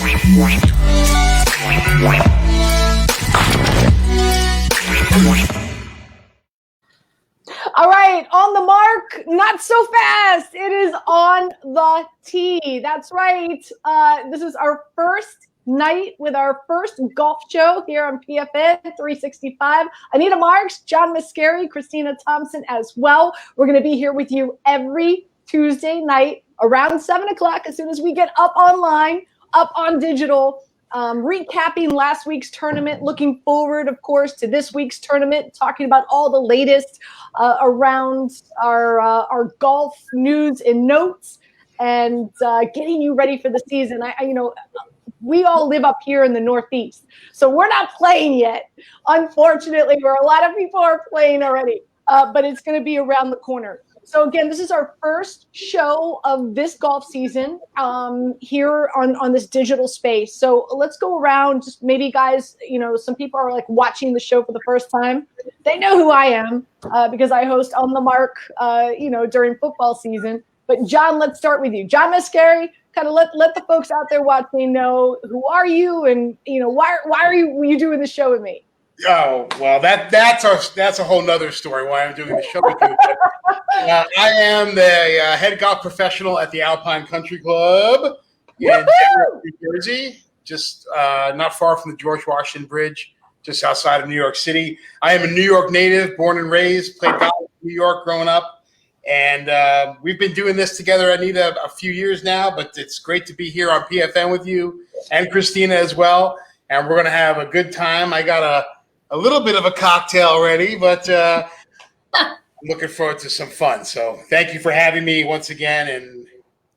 All right, on the mark, not so fast. It is on the tee. That's right. This is our first night with our first golf show here on PFN 365. Anita Marks, John Mascari, Christina Thompson as well. We're going to be here with you every Tuesday night around 7 o'clock as soon as we get up online, up on digital. Recapping last week's tournament, looking forward, of course, to this week's tournament, talking about all the latest around our golf news and notes, and getting you ready for the season. We all live up here in the Northeast, so we're not playing yet, unfortunately, where a lot of people are playing already, but it's going to be around the corner. So again, this is our first show of this golf season here on this digital space. So let's go around, just maybe guys, some people are like watching the show for the first time. They know who I am because I host On the Mark, during football season. But John, let's start with you. John Mascari, kind of let the folks out there watching know, who are you, and why are you doing the show with me? Oh, well, that's a whole nother story why I'm doing the show with you. But, I am the head golf professional at the Alpine Country Club in New Jersey, just not far from the George Washington Bridge, just outside of New York City. I am a New York native, born and raised, played golf in New York growing up. And we've been doing this together, Anita, a few years now, but it's great to be here on PFN with you and Christina as well. And we're going to have a good time. I got a little bit of a cocktail ready, but I'm looking forward to some fun. So thank you for having me once again. And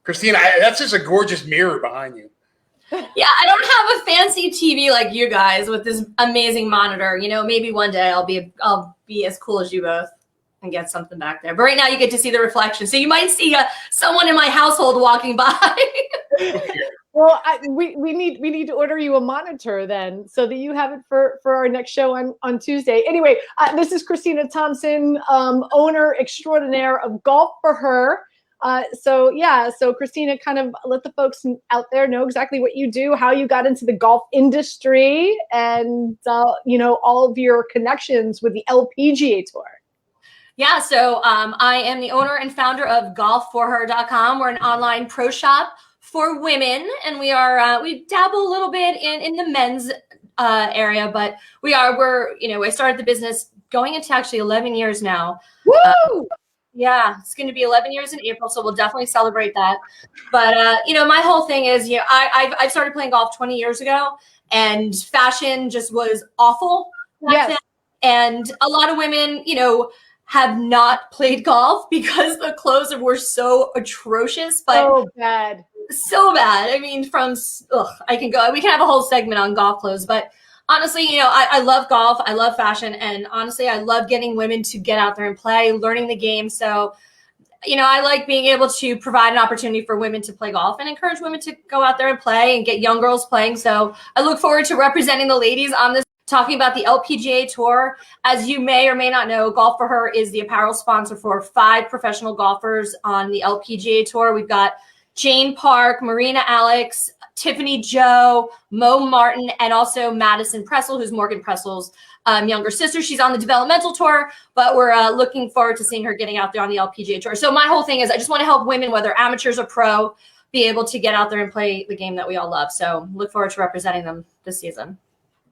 Christina, that's just a gorgeous mirror behind you. Yeah, I don't have a fancy TV like you guys with this amazing monitor. Maybe one day I'll be as cool as you both and get something back there. But right now you get to see the reflection. So you might see someone in my household walking by. Well, we need to order you a monitor then, so that you have it for our next show on Tuesday. Anyway, this is Christina Thompson, owner extraordinaire of Golf for Her. So Christina, kind of let the folks out there know exactly what you do, how you got into the golf industry, and all of your connections with the LPGA Tour. Yeah, so I am the owner and founder of golfforher.com. We're an online pro shop for women, and we dabble a little bit in the men's area, but I started the business going into actually 11 years now. Woo! Yeah, it's going to be 11 years in April, so we'll definitely celebrate that. But my whole thing is, I started playing golf 20 years ago, and fashion just was awful back then. And a lot of women, have not played golf because the clothes were so atrocious. But so bad. I mean, we can have a whole segment on golf clothes, but honestly, I love golf. I love fashion. And honestly, I love getting women to get out there and play, learning the game. So, I like being able to provide an opportunity for women to play golf and encourage women to go out there and play and get young girls playing. So I look forward to representing the ladies on this, talking about the LPGA Tour. As you may or may not know, Golf for Her is the apparel sponsor for 5 professional golfers on the LPGA Tour. We've got Jane Park, Marina Alex, Tiffany Joe, Mo Martin, and also Madison Pressel, who's Morgan Pressel's younger sister. She's on the developmental tour, but we're looking forward to seeing her getting out there on the LPGA Tour. So my whole thing is I just want to help women, whether amateurs or pro, be able to get out there and play the game that we all love. So look forward to representing them this season.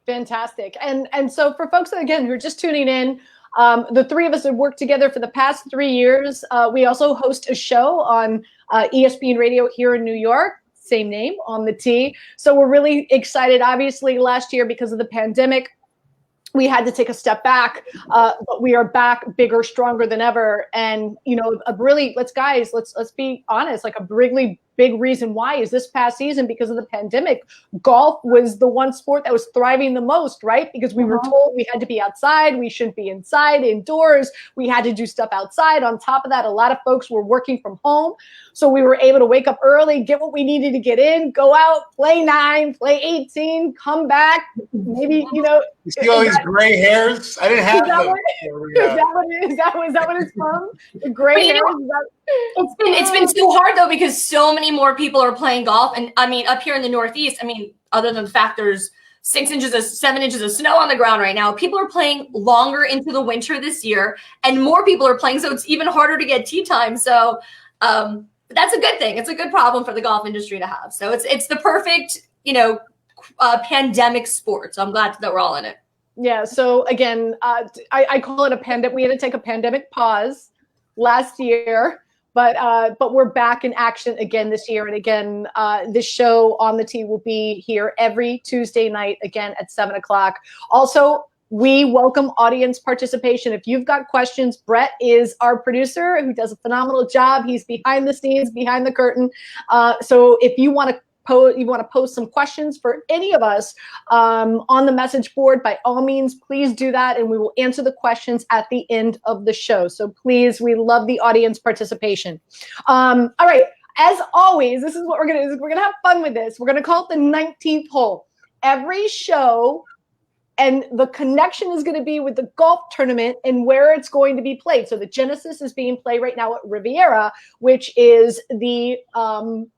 Fantastic. And so for folks, again, who are just tuning in, the three of us have worked together for the past 3 years. We also host a show on ESPN Radio here in New York, same name, On the Tee. So we're really excited. Obviously, last year, because of the pandemic, we had to take a step back, but we are back bigger, stronger than ever. And, let's be honest, like a really big reason why is this past season, because of the pandemic, golf was the one sport that was thriving the most, right? Because we were told we had to be outside. We shouldn't be inside, indoors. We had to do stuff outside. On top of that, a lot of folks were working from home. So we were able to wake up early, get what we needed to get in, go out, play 9, play 18, come back. Maybe, You see all these gray hairs? I didn't have them. Is that what it's from? The gray hairs? It's been so hard though, because so many more people are playing golf. And I mean, up here in the Northeast, I mean, other than the fact there's 7 inches of snow on the ground right now, people are playing longer into the winter this year, and more people are playing. So it's even harder to get tee time. So that's a good thing. It's a good problem for the golf industry to have. So it's the perfect, pandemic sport. So I'm glad that we're all in it. Yeah. So again, I call it a pandemic. We had to take a pandemic pause last year, but we're back in action again this year. And again, this show On the Tee will be here every Tuesday night, again at 7:00. Also, we welcome audience participation. If you've got questions, Brett is our producer who does a phenomenal job. He's behind the scenes, behind the curtain. So if you want to post some questions for any of us on the message board, by all means, please do that, and we will answer the questions at the end of the show. So please, we love the audience participation. All right, as always, this is what we're gonna do. We're gonna have fun with this. We're gonna call it the 19th hole. Every show, and the connection is going to be with the golf tournament and where it's going to be played. So the Genesis is being played right now at Riviera, which is the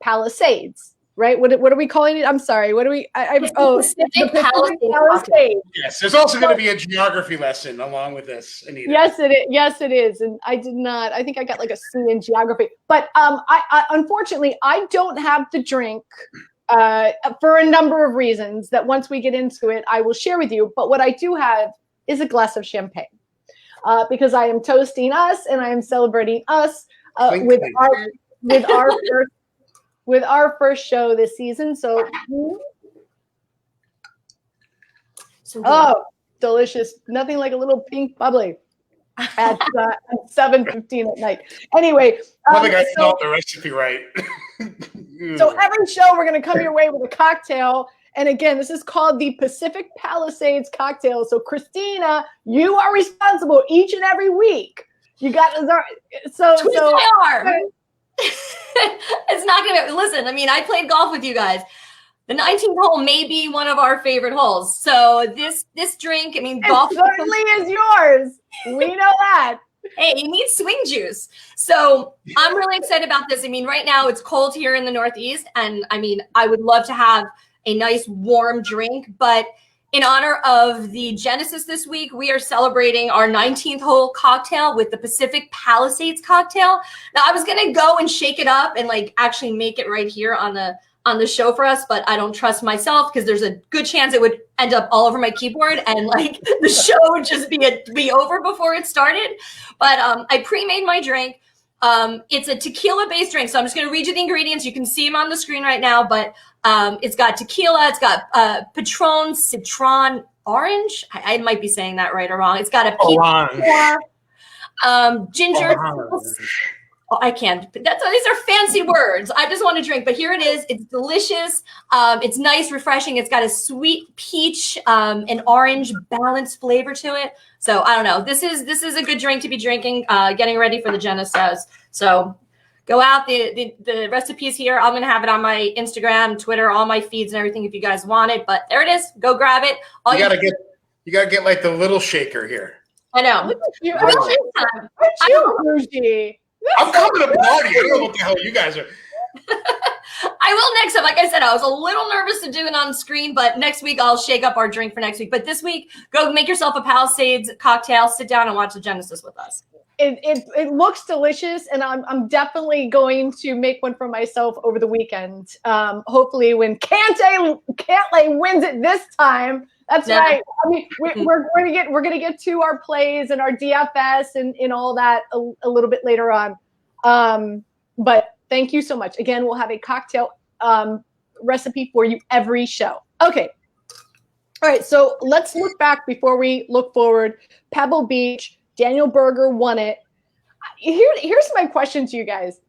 Palisades. Right? What are we calling it? I'm sorry. What do we? Pacific Palisades. Yes, there's also going to be a geography lesson along with this, Anita. Yes, it is. Yes, it is. And I did not. I think I got like a C in geography. But I unfortunately I don't have the drink for a number of reasons that once we get into it, I will share with you. But what I do have is a glass of champagne because I am toasting us and I am celebrating us with our first show this season. So delicious. Nothing like a little pink bubbly at 7:15 at night. Anyway. I think I spelled the recipe right. So every show we're going to come your way with a cocktail. And again, this is called the Pacific Palisades cocktail. So Christina, you are responsible each and every week. You got It's not going to listen. I mean, I played golf with you guys. The 19th hole may be one of our favorite holes. So this drink, I mean, golf certainly is yours. We know that. Hey, you need swing juice. So I'm really excited about this. I mean, right now it's cold here in the Northeast. And I mean, I would love to have a nice warm drink. But in honor of the Genesis this week, we are celebrating our 19th hole cocktail with the Pacific Palisades cocktail. Now, I was going to go and shake it up and like actually make it right here on the show for us, but I don't trust myself because there's a good chance it would end up all over my keyboard and like the show would just be over before it started. But I pre-made my drink. It's a tequila-based drink, so I'm just going to read you the ingredients. You can see them on the screen right now, but it's got tequila, it's got Patron Citron Orange. I might be saying that right or wrong. It's got a peach, ginger. Oh, I can't. These are fancy words. I just want to drink, but here it is. It's delicious. It's nice, refreshing. It's got a sweet peach and orange balanced flavor to it. So I don't know. This is a good drink to be drinking. Getting ready for the Genesis. So go out. The recipe's here. I'm gonna have it on my Instagram, Twitter, all my feeds and everything if you guys want it. But there it is. Go grab it. You gotta get like the little shaker here. I know. I'm coming to party. I don't know what the hell you guys are. I will next time. Like I said, I was a little nervous to do it on screen, but next week I'll shake up our drink for next week. But this week, go make yourself a Palisades cocktail, sit down and watch the Genesis with us. It looks delicious, and I'm definitely going to make one for myself over the weekend. Hopefully when Cantlay wins it this time. That's right. I mean, we're gonna get to our plays and our DFS and all that a little bit later on. But thank you so much. Again, we'll have a cocktail recipe for you every show. Okay. All right. So let's look back before we look forward. Pebble Beach, Daniel Berger won it. Here's my question to you guys.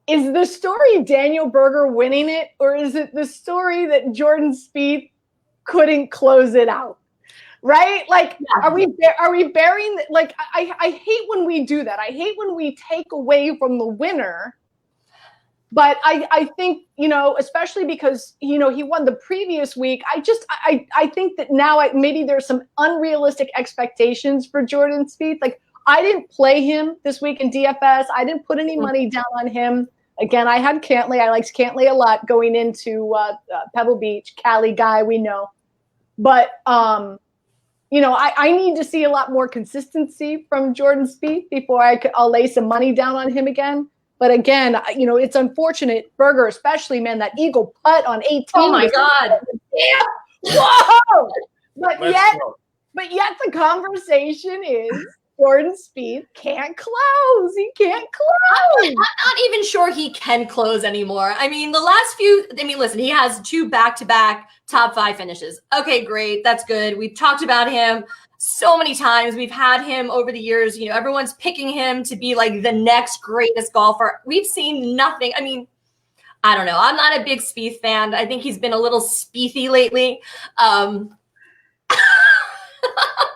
Is the story Daniel Berger winning it, or is it the story that Jordan Spieth couldn't close it out? Right? Like, are we burying, like, I hate when we do that. I hate when we take away from the winner. But I think, especially because, he won the previous week, I think that now maybe there's some unrealistic expectations for Jordan Spieth. Like, I didn't play him this week in DFS. I didn't put any money down on him. Again, I had Cantlay. I liked Cantlay a lot going into Pebble Beach. Cali guy, we know. But, I need to see a lot more consistency from Jordan Spieth before I'll lay some money down on him again. But again, it's unfortunate. Berger especially, man, that eagle putt on 18. Oh, my God. Yeah. Whoa! But yet the conversation is Jordan Spieth can't close. He can't close. I'm not even sure he can close anymore. I mean, listen, he has 2 back-to-back top 5 finishes. Okay, great. That's good. We've talked about him so many times. We've had him over the years. Everyone's picking him to be like the next greatest golfer. We've seen nothing. I mean, I don't know. I'm not a big Spieth fan. I think he's been a little Spiethy lately.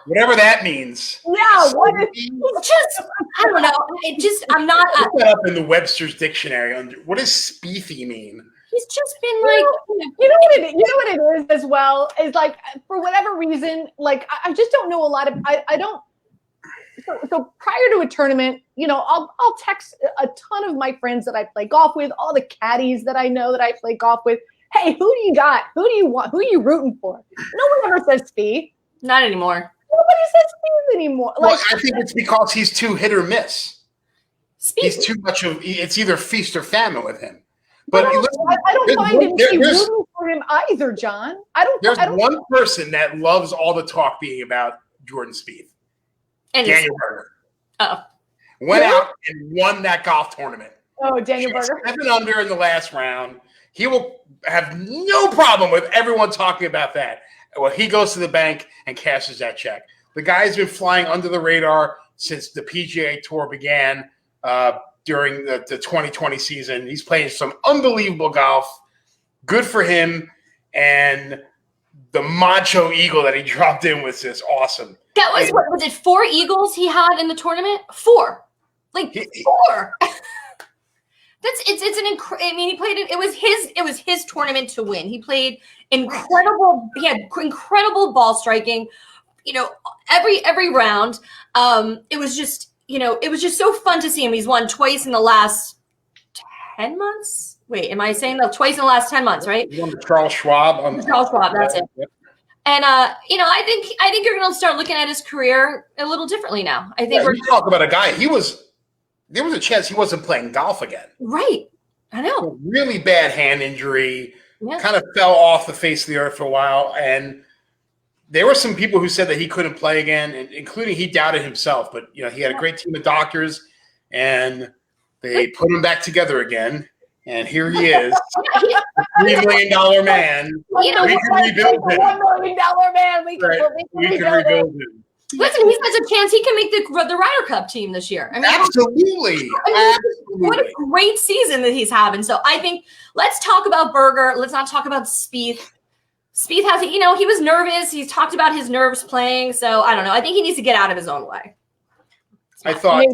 Whatever that means. Yeah, what is I don't know. I'm not. Look that up in the Webster's dictionary. What does Spiethy mean? He's just been like, you know what it is as well, is like, for whatever reason, like, I just don't know a lot of, I don't, so prior to a tournament, I'll text a ton of my friends that I play golf with, all the caddies that I know that I play golf with. Hey, who do you got? Who do you want? Who are you rooting for? No one ever says Spieth. Not anymore. Nobody says Spieth anymore. Well, I think it's because he's too hit or miss. Spieth. He's too much of, it's either feast or famine with him. But I don't find it to be rooting for him either, John. There's one person that loves all the talk being about Jordan Spieth. And Daniel Berger. Oh. Went out and won that golf tournament. Oh, Daniel Berger. 7 under in the last round. He will have no problem with everyone talking about that. Well, he goes to the bank and cashes that check. The guy's been flying under the radar since the PGA Tour began during the 2020 season. He's playing some unbelievable golf. Good for him. And the macho eagle that he dropped in was just awesome. That was, what was it, 4 eagles he had in the tournament? 4. Like 4. He played it. It was his tournament to win. He played incredible. He had incredible ball striking. Every round. It was just so fun to see him. He's won twice in the last 10 months. Wait, am I saying that twice in the last 10 months? Right? He won the Charles Schwab. Charles Schwab. That's it. Yep. And I think you're going to start looking at his career a little differently now. I think we're talking about a guy. There was a chance he wasn't playing golf again. Right. I know. A really bad hand injury. Yeah. Kind of fell off the face of the earth for a while. And there were some people who said that he couldn't play again, including he doubted himself. But, he had a great team of doctors, and they put him back together again. And here he is, $3 million man. We can rebuild him. $1 million man. We can rebuild him. Listen, he has a chance. He can make the Ryder Cup team this year. I mean, absolutely. What a great season that he's having. So I think let's talk about Berger. Let's not talk about Spieth. Spieth has, he was nervous. He's talked about his nerves playing. So I don't know. I think he needs to get out of his own way. I thought,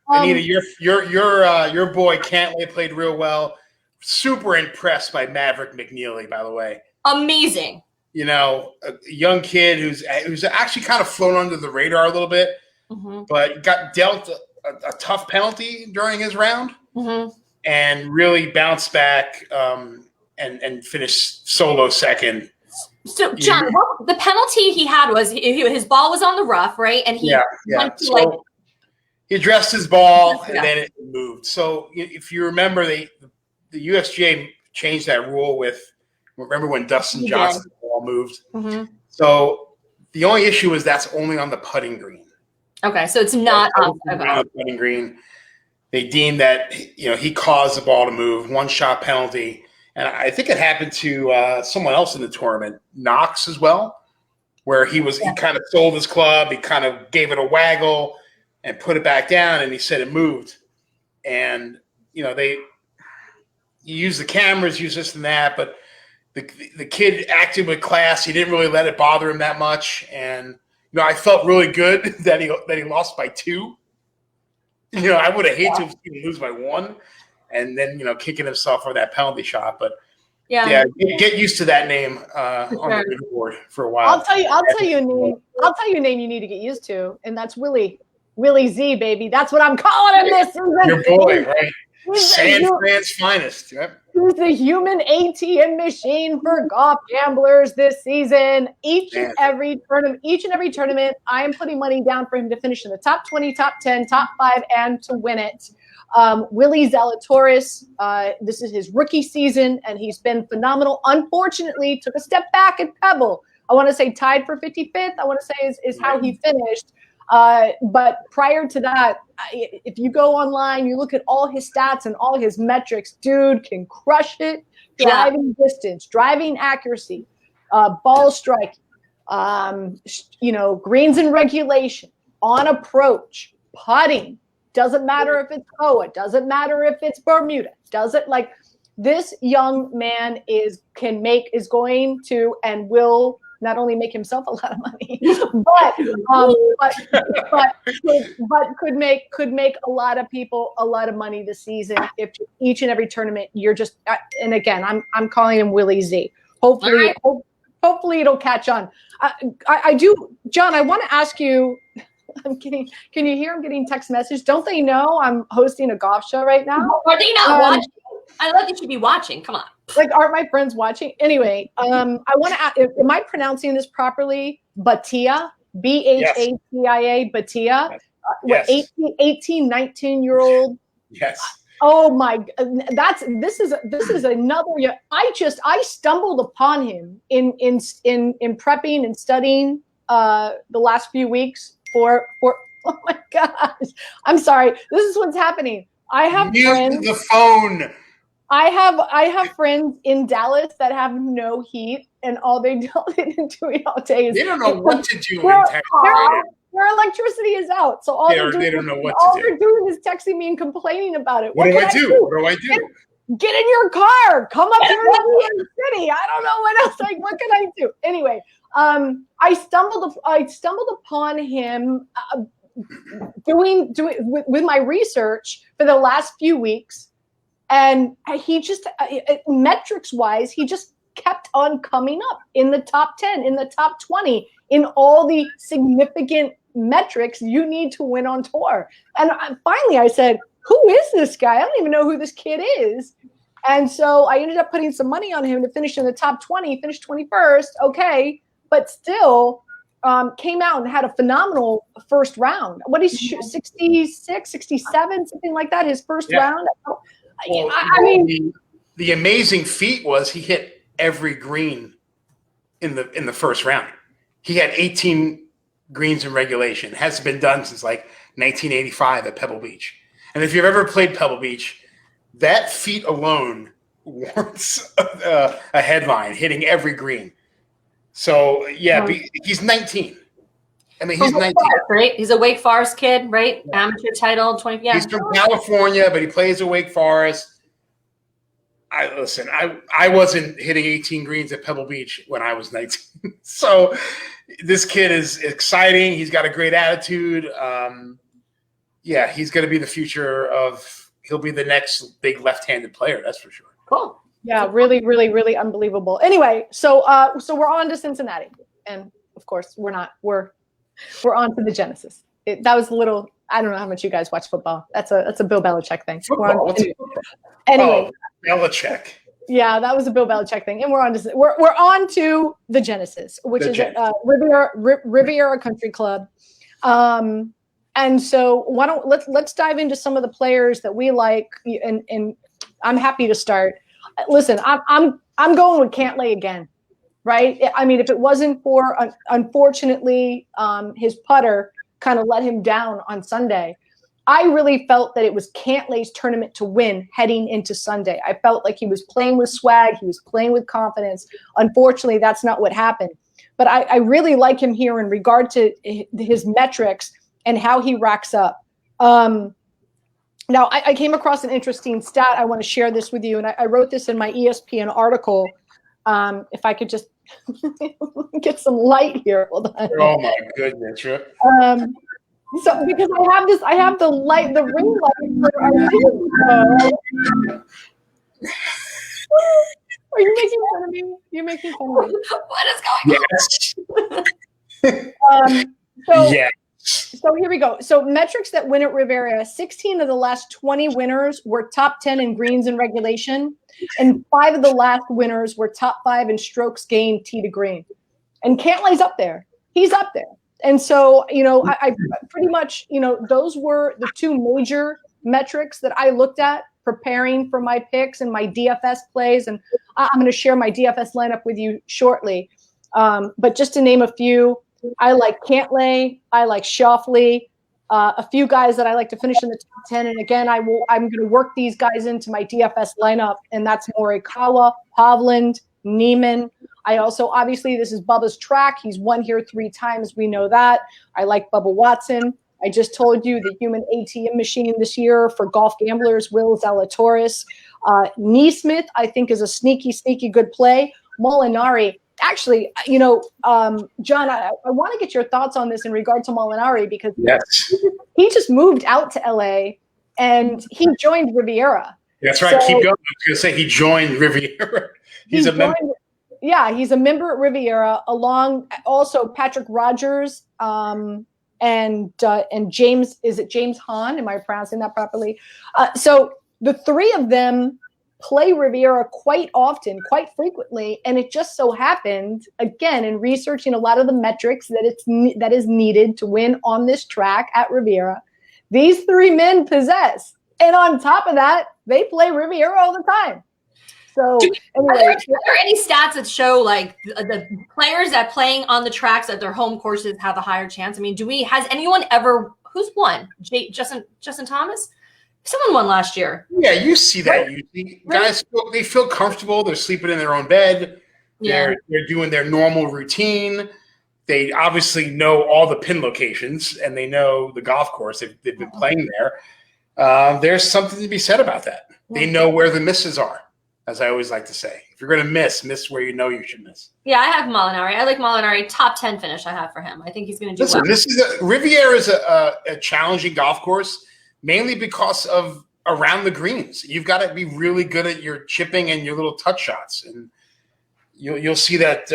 Anita, your boy Cantlay played real well. Super impressed by Maverick McNeely, by the way. Amazing. A young kid who's actually kind of flown under the radar a little bit, but got dealt a tough penalty during his round and really bounced back and finished solo second. So, John, the penalty he had was his ball was on the rough, right? And he so he addressed his ball and then it moved. So if you remember, the USGA changed that rule with. Remember when Dustin Johnson's ball moved? So the only issue is that's only on the putting green. Okay, so it's not on the putting green. They deemed that he caused the ball to move, 1-shot penalty, and I think it happened to someone else in the tournament, Knox as well, where he kind of sold his club, he kind of gave it a waggle and put it back down, and he said it moved, and they use the cameras, use this and that, but. The kid acted with class. He didn't really let it bother him that much, and I felt really good that he lost by 2. I would have hated to have seen him lose by 1, and then kicking himself for that penalty shot. But get used to that name on the leaderboard for a while. I'll tell you a name you need to get used to, and that's Willie Willie Z, baby. That's what I'm calling him this season. Your boy, right? San Fran's finest. Yep. He's the human ATM machine for golf gamblers this season. Each and every tournament, I am putting money down for him to finish in the top 20, top 10, top 5, and to win it. Willie Zalatoris, this is his rookie season, and he's been phenomenal. Unfortunately, took a step back at Pebble. I want to say tied for 55th. I want to say is how he finished. But prior to that, if you go online, you look at all his stats and all his metrics, dude can crush it. Driving distance, driving accuracy, ball striking, greens in regulation, on approach, putting. Doesn't matter if it's Hoa, doesn't matter if it's Bermuda. This young man is going to and will not only make himself a lot of money, but could make a lot of people a lot of money this season if each and every tournament you're just and again I'm calling him Willie Z. Hopefully it'll catch on. I do, John. I want to ask you. Can you hear I'm getting text message? Don't they know I'm hosting a golf show right now? Are they not watching? I thought they should be watching. Come on. Aren't my friends watching? Anyway, I want to ask, am I pronouncing this properly? Bhatia, Bhatia, Bhatia. Yes. 18, 19-year-old. Yes. Oh my, this is another. I stumbled upon him in prepping and studying the last few weeks for. Oh my gosh, I'm sorry. This is what's happening. I have friends. The phone. I have friends in Dallas that have no heat, and all they do all day is they don't know what to do in Texas. Their electricity is out, so they don't know what to do. They're doing is texting me and complaining about it. What do I do? Get in your car. Come up here to New York City. I don't know what else. What can I do? Anyway, I stumbled upon him doing with my research for the last few weeks. And he just, metrics-wise, he just kept on coming up in the top 10, in the top 20, in all the significant metrics you need to win on tour. And finally I said, who is this guy? I don't even know who this kid is. And so I ended up putting some money on him to finish in the top 20, finished 21st, okay, but still came out and had a phenomenal first round. What is 66, 67, something like that, his first round? Well, I mean, the amazing feat was he hit every green in the first round. He had 18 greens in regulation. It hasn't been done since like 1985 at Pebble Beach. And if you've ever played Pebble Beach, that feat alone warrants a headline, hitting every green. So yeah, he's 19. I mean, he's 19. Right? He's a Wake Forest kid, right? Yeah. Amateur title, 20. Yeah. He's from California, but he plays at Wake Forest. I wasn't hitting 18 greens at Pebble Beach when I was 19. So this kid is exciting. He's got a great attitude. He's going to be the future he'll be the next big left-handed player. That's for sure. Cool. Yeah, really, really, really unbelievable. Anyway, so we're on to Cincinnati, and of course we're not. We're on to the Genesis. That was a little. I don't know how much you guys watch football. That's a Bill Belichick thing. Anyway, Belichick. Yeah, that was a Bill Belichick thing, and we're on to the Genesis, which is Riviera Country Club. And so let's dive into some of the players that we like, and I'm happy to start. Listen, I'm going with Cantlay again. Right? I mean, if it wasn't for, unfortunately, his putter kind of let him down on Sunday, I really felt that it was Cantlay's tournament to win heading into Sunday. I felt like he was playing with swag. He was playing with confidence. Unfortunately, that's not what happened. But I really like him here in regard to his metrics and how he racks up. Now, I came across an interesting stat. I want to share this with you. And I wrote this in my ESPN article. If I could just get some light here. Hold on. Oh my goodness. So because I have the ring light for our video. Are you making fun of me? You're making fun of me. What is going on? Yes. So yes. So here we go. So metrics that win at Riviera, 16 of the last 20 winners were top 10 in greens in regulation, and 5 of the last winners were top 5 in strokes gained tee to green. And Cantlay's up there. He's up there. And so, I pretty much, those were the 2 major metrics that I looked at preparing for my picks and my DFS plays. And I'm going to share my DFS lineup with you shortly. But just to name a few, I like Cantlay. I like Schauffele. A few guys that I like to finish in the top 10. And again, I'm going to work these guys into my DFS lineup. And that's Morikawa, Hovland, Neiman. I also, obviously, this is Bubba's track. He's won here 3 times. We know that. I like Bubba Watson. I just told you the human ATM machine this year for golf gamblers, Will Zalatoris. Neesmith, I think, is a sneaky good play. Molinari. Actually, John, I want to get your thoughts on this in regard to Molinari because he just moved out to LA and he joined Riviera. That's right. So, keep going. I was going to say he joined Riviera. He's a member. Yeah, he's a member at Riviera. Along also Patrick Rogers and James. Is it James Hahn? Am I pronouncing that properly? So the 3 of them play Riviera quite often, quite frequently, and it just so happened, again, in researching a lot of the metrics that is needed to win on this track at Riviera, these 3 men possess. And on top of that, they play Riviera all the time. So anyway, are there any stats that show like the players that playing on the tracks at their home courses have a higher chance? I mean, has anyone ever, who's won? Justin Thomas? Someone won last year. Yeah, you see that. Right. Usually. Guys, they feel comfortable. They're sleeping in their own bed. They're doing their normal routine. They obviously know all the pin locations and they know the golf course. They've been playing there. There's something to be said about that. They know where the misses are, as I always like to say. If you're going to miss where you know you should miss. Yeah, I have Molinari. I like Molinari. Top 10 finish I have for him. I think he's going to do well. Listen, Riviera is a challenging golf course, mainly because of around the greens. You've got to be really good at your chipping and your little touch shots. And you'll see that.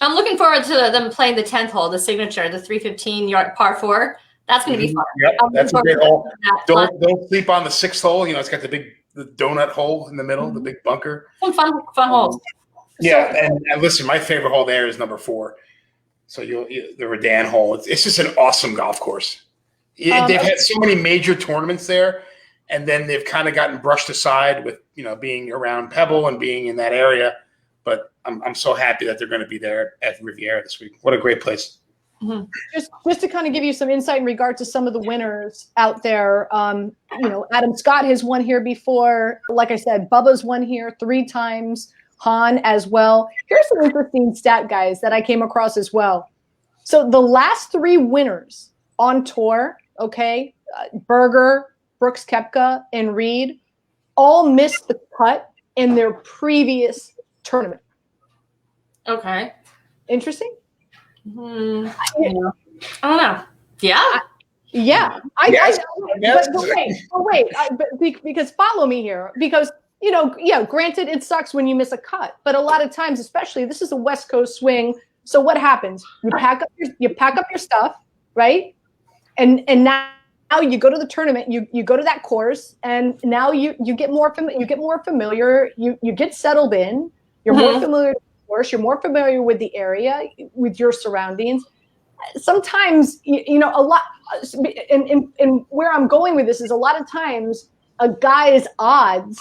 I'm looking forward to them playing the 10th hole, the signature, the 315-yard par 4. That's going to be fun. Yep, that's a great hole. Don't sleep on the 6th hole. It's got the donut hole in the middle, the big bunker. Some fun holes. Yeah, and listen, my favorite hole there is number 4. So the Redan hole. It's just an awesome golf course. They've had so many major tournaments there, and then they've kind of gotten brushed aside with being around Pebble and being in that area. But I'm so happy that they're going to be there at Riviera this week. What a great place! Mm-hmm. Just to kind of give you some insight in regard to some of the winners out there. Adam Scott has won here before. Like I said, Bubba's won here 3 times. Hahn as well. Here's some interesting stat, guys, that I came across as well. So the last 3 winners on tour. Okay, Berger, Brooks Koepka, and Reed all missed the cut in their previous tournament. Okay. Interesting? I don't know. Yeah. Yeah. Because follow me here. Because, granted, it sucks when you miss a cut. But a lot of times, especially, this is a West Coast swing. So what happens? You pack up your stuff, right? And now you go to the tournament, you go to that course, and now you get more familiar, you get settled in, you're more familiar with the course, you're more familiar with the area, with your surroundings. Sometimes a lot, and where I'm going with this is a lot of times a guy's odds,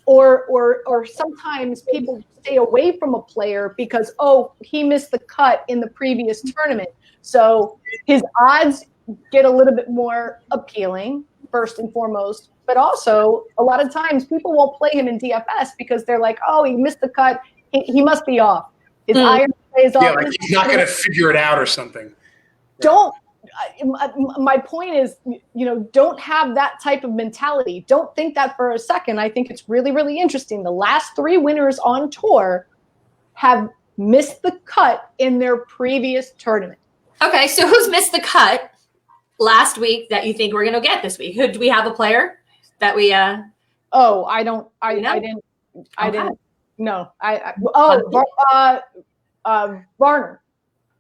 or sometimes people stay away from a player because he missed the cut in the previous tournament, so his odds get a little bit more appealing, first and foremost. But also, a lot of times, people won't play him in DFS because they're like, he missed the cut. He must be off. His iron plays off. Yeah, like he's not going to figure it out or something. My point is, don't have that type of mentality. Don't think that for a second. I think it's really, really interesting. The last 3 winners on tour have missed the cut in their previous tournament. Okay, so who's missed the cut last week that you think we're going to get this week? Do we have a player that we I didn't. No. Varner.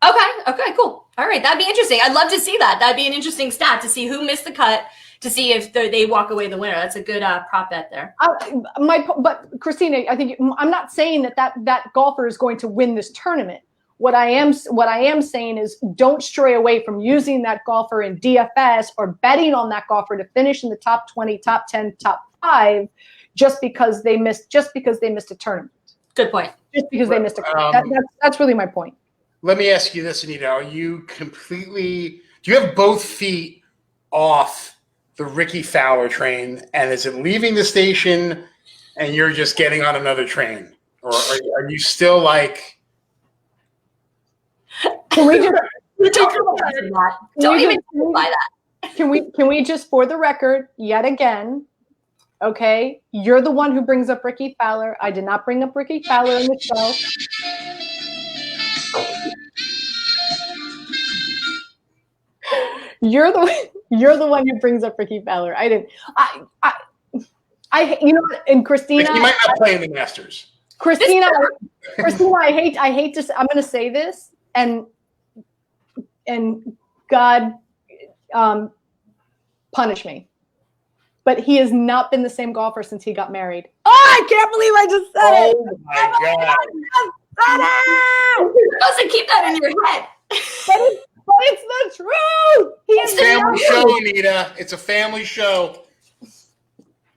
Okay, cool. All right, that'd be interesting. I'd love to see that. That'd be an interesting stat to see who missed the cut, to see if they walk away the winner. That's a good prop bet there. But Christina, I think I'm not saying that golfer is going to win this tournament. What I am saying is don't stray away from using that golfer in DFS or betting on that golfer to finish in the top 20, top 10, top 5 just because they missed a tournament. Good point. Just because they missed a tournament. That's really my point. Let me ask you this, Anita. Are you do you have both feet off the Ricky Fowler train, and is it leaving the station and you're just getting on another train? Or are you still like... Can we just don't even imply that. Can we just, for the record, yet again, okay, you're the one who brings up Ricky Fowler. I did not bring up Ricky Fowler in the show. You're the one who brings up Ricky Fowler. I didn't. I you know what? And Christina, he might not play in the Masters. Christina, I hate to. I'm going to say this, and God, punish me. But he has not been the same golfer since he got married. Oh, I can't believe I just said it. Oh my God. You're supposed to keep that in your head. But it's the truth. It's a family show, Anita. It's a family show.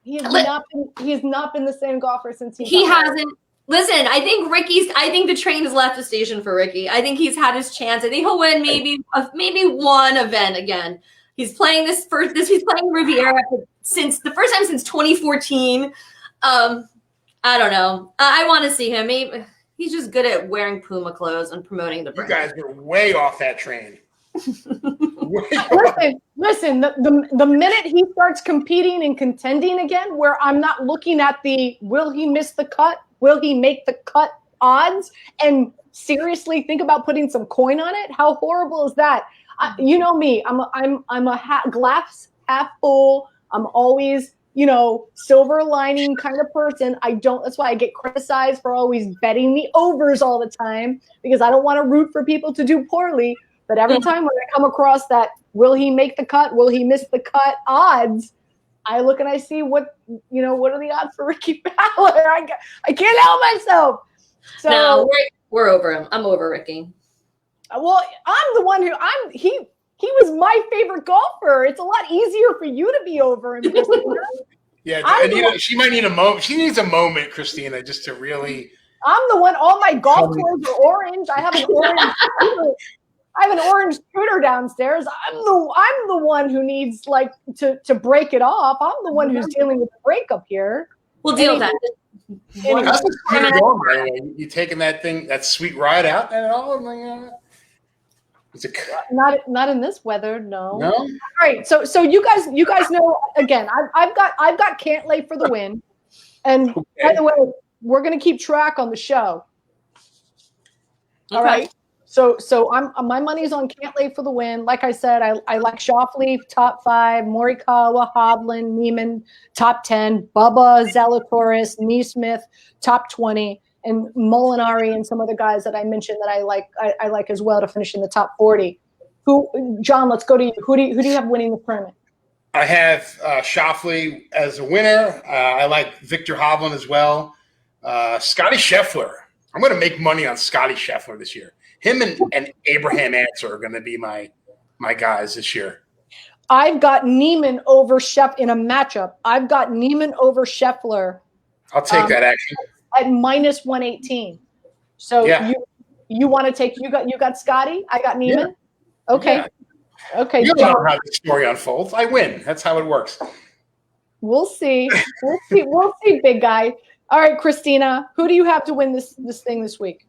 He has not been the same golfer since he hasn't. Listen, I think the train has left the station for Ricky. I think he's had his chance. I think he'll win maybe one event again. He's playing he's playing Riviera since the first time since 2014. I don't know. I want to see him. Maybe he's just good at wearing Puma clothes and promoting the brand. You guys are way off that train. Listen. The minute he starts competing and contending again, where I'm not looking at the will he miss the cut, will he make the cut odds, and seriously think about putting some coin on it. How horrible is that? You know me. I'm a glass half full. I'm always, silver lining kind of person. That's why I get criticized for always betting the overs all the time, because I don't want to root for people to do poorly. But every time when I come across that, will he make the cut? Will he miss the cut odds? I look and I see what are the odds for Ricky Fowler? I can't help myself. So no, we're over him. I'm over Ricky. Well, I'm the one he was my favorite golfer. It's a lot easier for you to be over him, Christina. Yeah, Anita, she might need a moment. She needs a moment, Christina, just to really. I'm the one. All my golf clothes are orange. I have an orange scooter downstairs. I'm the one who needs to break it off. I'm the one who's dealing with the breakup here. We'll deal with that. How's the scooter going, by the way? You taking that sweet ride out and all? Not in this weather, no. No. All right, so you guys know, again, I've got Cantlay for the win, and by the way, we're gonna keep track on the show. All right. So my money's on Cantlay for the win. Like I said, I like Schauffele top 5, Morikawa, Hovland, Neiman top 10, Bubba, Zalatoris, Neesmith top 20, and Molinari and some other guys that I mentioned that I like as well to finish in the top 40. John, let's go to you. Who do you have winning the tournament? I have Schauffele as a winner. I like Victor Hovland as well. Scotty Scheffler. I'm going to make money on Scotty Scheffler this year. Him and Abraham Answer are going to be my guys this year. I've got Neiman over Scheffler in a matchup. I've got Neiman over Scheffler. I'll take that action at -118. So yeah. you want to take you got Scotty? I got Neiman. Yeah. Okay. Yeah. Okay. You know how the story unfolds. I win. That's how it works. We'll see. We'll see, big guy. All right, Christina, who do you have to win this thing this week?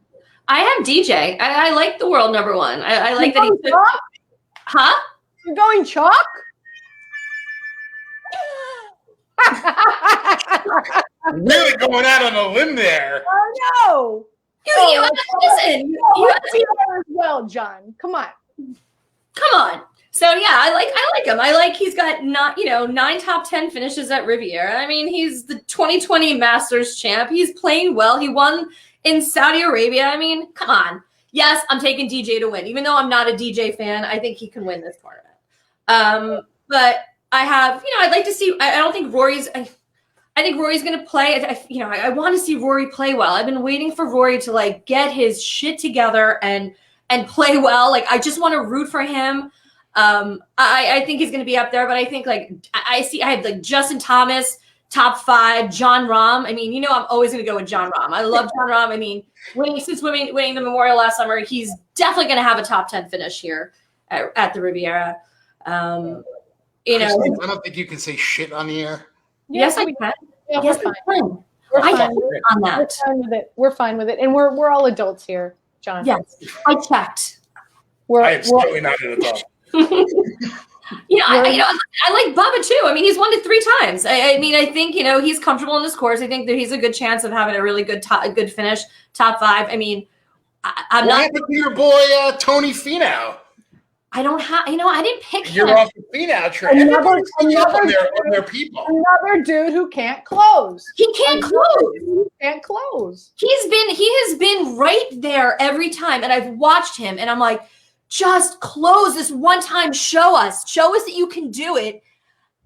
I have DJ. I like the world number one. I like that he took. Huh? You're going chalk? Really going out on a limb there. I know. Listen. You have to be there as well, John. Come on. So yeah, I like him. I like he's got 9 top 10 finishes at Riviera. I mean, he's the 2020 Masters champ. He's playing well. He won in Saudi Arabia. I mean, come on. Yes, I'm taking DJ to win. Even though I'm not a DJ fan, I think he can win this tournament. But I have, I'd like to see. I don't think Rory's. I think Rory's going to play. I want to see Rory play well. I've been waiting for Rory to like get his shit together and play well. Like I just want to root for him. I think he's going to be up there, but I think like I have like Justin Thomas, top 5, John Rahm. I mean, I'm always going to go with John Rahm. I love John Rahm. I mean, winning the Memorial last summer, he's definitely going to have a top 10 finish here at the Riviera. I don't think you can say shit on the air. Yes, I can. Yeah, yes, we're fine. We're fine on that. We're fine with it. We're fine with it, and we're all adults here, John. Yes, I checked. I am certainly not an adult. I like Bubba too. I mean, he's won it 3 times. I think he's comfortable in this course. I think that he's a good chance of having a really good good finish, top 5. I mean, I'm not. What happened to your boy Tony Finau? I don't have. I didn't pick him. You're off the Finau train. Everybody's on their people. Another dude who can't close. He can't close. He can't close. He has been right there every time, and I've watched him, and I'm like, just close this one time. Show us that you can do it.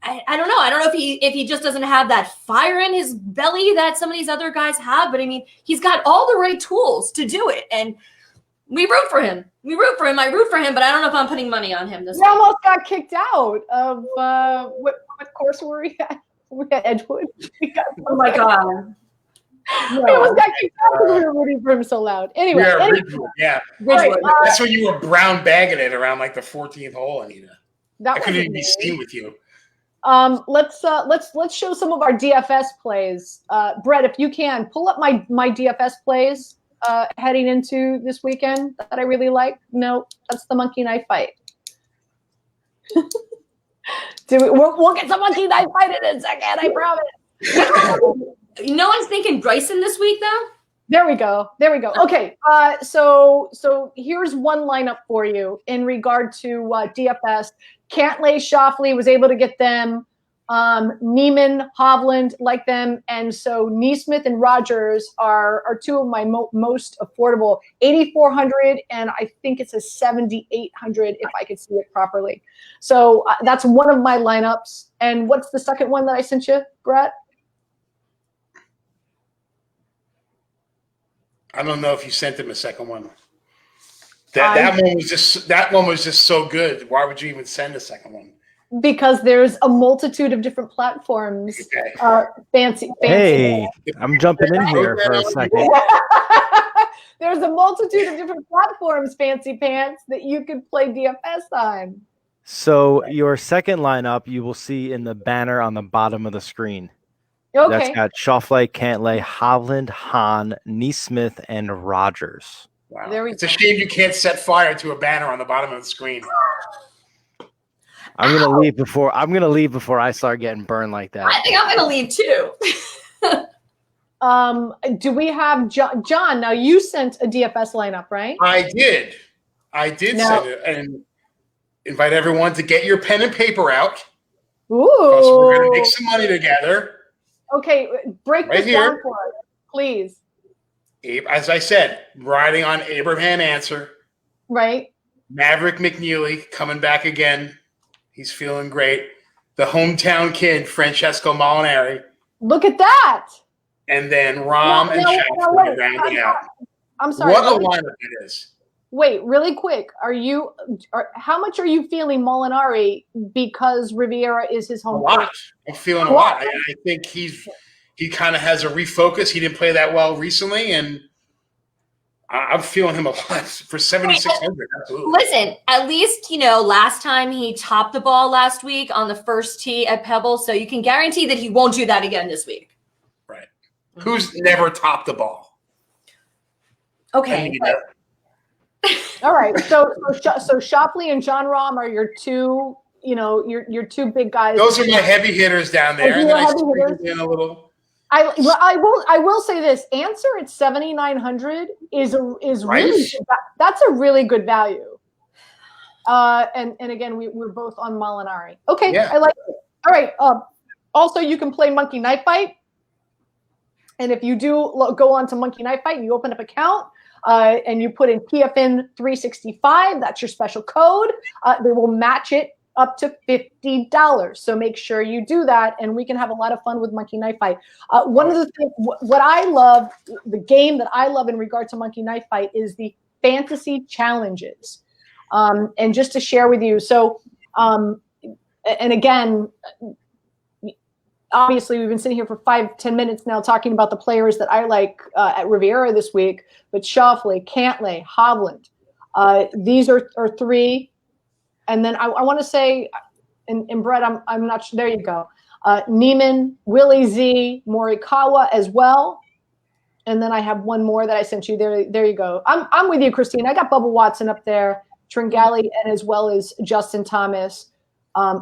I don't know. I don't know if he just doesn't have that fire in his belly that some of these other guys have, but I mean, he's got all the right tools to do it, and we root for him. I root for him, but I don't know if I'm putting money on him this time. He almost got kicked out of what course were we at? We at Edgewood. Oh my god. No. He almost got kicked out because we were rooting for him so loud. Anyway. Ridgewood, yeah. Right, that's when you were brown bagging it around like the 14th hole, Anita. I couldn't even be seen with you. Let's show some of our DFS plays. Brett, if you can, pull up my DFS plays heading into this weekend that I really like. No, that's the monkey knife fight. We'll get some monkey knife fight in a second, I promise. No one's thinking Bryson this week, though? There we go. Okay, so here's one lineup for you in regard to DFS. Cantlay, Schauffele was able to get them. Neiman, Hovland like them, and so Neesmith and Rogers are 2 of my most affordable. 8,400, and I think it's a 7,800 if I could see it properly. So that's one of my lineups. And what's the second one that I sent you, Brett? I don't know if you sent him a second one. That one was just so good. Why would you even send a second one? Because there's a multitude of different platforms. Okay. Fancy. Hey, I'm jumping in here for a second. There's a multitude of different platforms, Fancy Pants, that you could play DFS on. So your second lineup you will see in the banner on the bottom of the screen. Okay. That's got Schauffele, Cantlay, Hovland, Hahn, Neesmith, and Rogers. Wow. It's a shame you can't set fire to a banner on the bottom of the screen. I'm gonna leave before I start getting burned like that. I think I'm gonna leave too. Do we have John? Now you sent a DFS lineup, right? I did send it and invite everyone to get your pen and paper out. Ooh, because we're gonna make some money together. Okay, break this down for us, please. As I said, riding on Abraham Answer. Right. Maverick McNeely coming back again. He's feeling great. The hometown kid, Francesco Molinari. Look at that. And then Rahm and Schauffele round it out. I'm sorry. What a lineup it is. Wait, really quick. How much are you feeling Molinari because Riviera is his home? A lot. I'm feeling a lot. I think he kind of has a refocus. He didn't play that well recently, and I'm feeling him a lot for 7,600. Absolutely. Listen, at least, last time he topped the ball last week on the first tee at Pebble, so you can guarantee that he won't do that again this week. Right. Who's never topped the ball? Okay. All right. So Schauffele and John Rahm are your two, your 2 big guys. Those are my heavy hitters down there. And then I sprinkled in a little. I will say this: Answer at 7,900 is right? really that's a really good value. And again, we're both on Molinari. Okay, yeah. I like it. All right. Also, you can play Monkey Knife Fight. And if you do go on to Monkey Knife Fight and you open up an account and you put in PFN 365, that's your special code. They will match it up to $50. So make sure you do that, and we can have a lot of fun with Monkey Knife Fight. One of the things, what I love, the game that I love in regard to Monkey Knife Fight is the fantasy challenges. And just to share with you, so, and again, obviously we've been sitting here for 5-10 minutes now talking about the players that I like at Riviera this week, but Schauffele, Cantlay, Hovland, these are three. And then I want to say, and Brett, I'm not sure. There you go. Neiman, Willie Z, Morikawa as well. And then I have one more that I sent you. There you go. I'm with you, Christine. I got Bubba Watson up there, Tringali, and as well as Justin Thomas,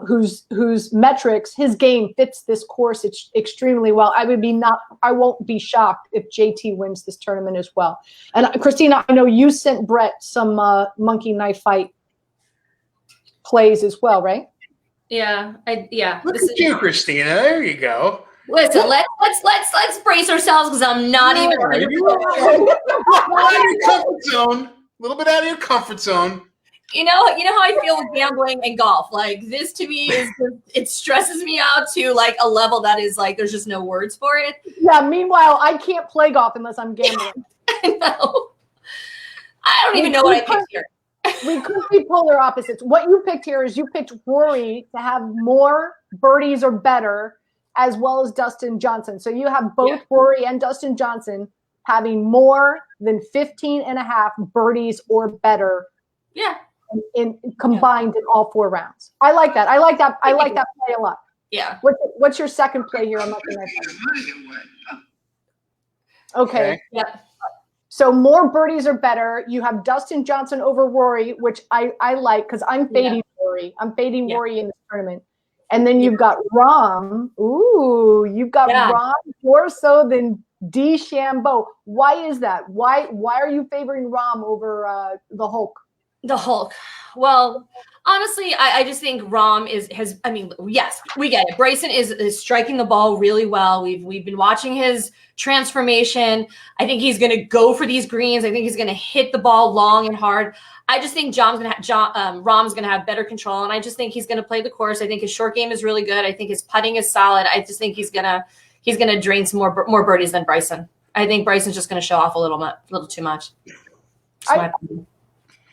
whose metrics, his game fits this course extremely well. I won't be shocked if JT wins this tournament as well. And Christina, I know you sent Brett some Monkey Knife Fight plays as well, right? Yeah, Look at you, Christina. There you go. Listen, let's brace ourselves because I'm not even. Out of your comfort zone. A little bit out of your comfort zone. You know how I feel with gambling and golf. Like this to me it stresses me out to like a level that is like there's just no words for it. Yeah. Meanwhile, I can't play golf unless I'm gambling. I know. I don't even know what I picked here. We could be polar opposites. What you picked here is you picked Rory to have more birdies or better, as well as Dustin Johnson. So you have both Rory and Dustin Johnson having more than 15 and a half birdies or better. Yeah. In combined in all 4 rounds. I like that. I like that play a lot. Yeah. What's your second play here? I'm not going to. Okay. Yeah. So more birdies are better. You have Dustin Johnson over Rory, which I like because I'm fading Rory. I'm fading Rory in this tournament. And then you've got Rahm. Ooh, you've got Rahm more so than DeChambeau. Why is that? Why are you favoring Rahm over the Hulk? The Hulk. Well, honestly, I just think Rahm yes, we get it. Bryson is striking the ball really well. We've been watching his transformation. I think he's going to go for these greens. I think he's going to hit the ball long and hard. I just think Rahm's going to have better control, and I just think he's going to play the course. I think his short game is really good. I think his putting is solid. I just think he's going to drain some more birdies than Bryson. I think Bryson's just going to show off a little too much.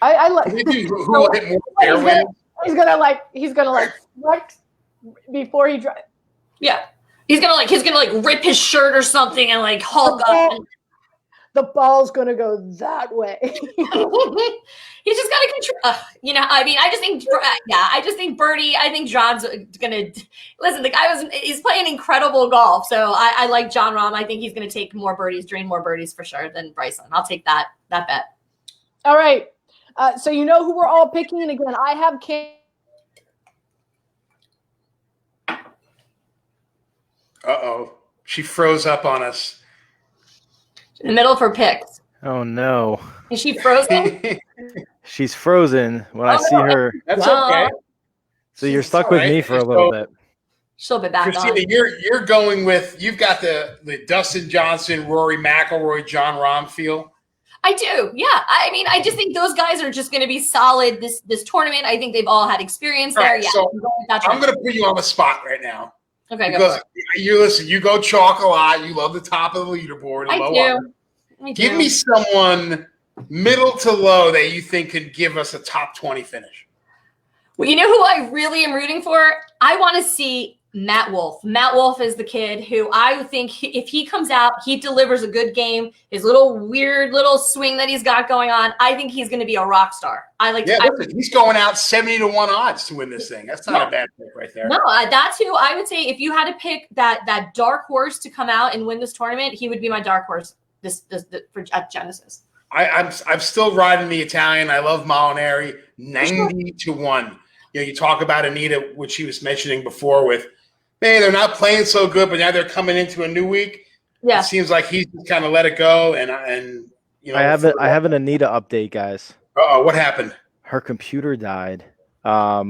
I like. Who will hit more fairway? He's gonna flex before he drives. Yeah, he's gonna rip his shirt or something and like Hulk up. The ball's gonna go that way. He's just got to control. I just think Birdie. I think John's gonna listen. The guy he's playing incredible golf. So I like John Rahm. I think he's gonna take more birdies, drain more birdies for sure than Bryson. I'll take that bet. All right. So you know who we're all picking, and again, I have Uh-oh. She froze up on us. In the middle of her picks. Oh, no. Is she frozen? She's frozen when I see her. That's okay. So you're stuck with me for a little bit. She'll be back Christina, on. you're going with, you've got the Dustin Johnson, Rory McIlroy, John Rahm feel. I do, yeah. I just think those guys are just going to be solid this tournament. I think they've all had experience there. Right, yeah, so I'm going to put you on the spot right now. Okay, because you go chalk a lot. You love the top of the leaderboard. I do. Give me someone middle to low that you think could give us a top 20 finish. Well, you know who I really am rooting for? I want to see Matt Wolff. Matt Wolff is the kid who I think if he comes out, he delivers a good game. His weird little swing that he's got going on, I think he's going to be a rock star. He's going out 70-1 odds to win this thing. That's not a bad pick right there. No, that's who I would say if you had to pick that dark horse to come out and win this tournament, he would be my dark horse at Genesis. I'm still riding the Italian. I love Molinari 90-1. You talk about Anita, which she was mentioning before with, man, they're not playing so good, but now they're coming into a new week. Yeah, it seems like he's just kind of let it go, and I have an Anita update, guys. Uh-oh, what happened? Her computer died,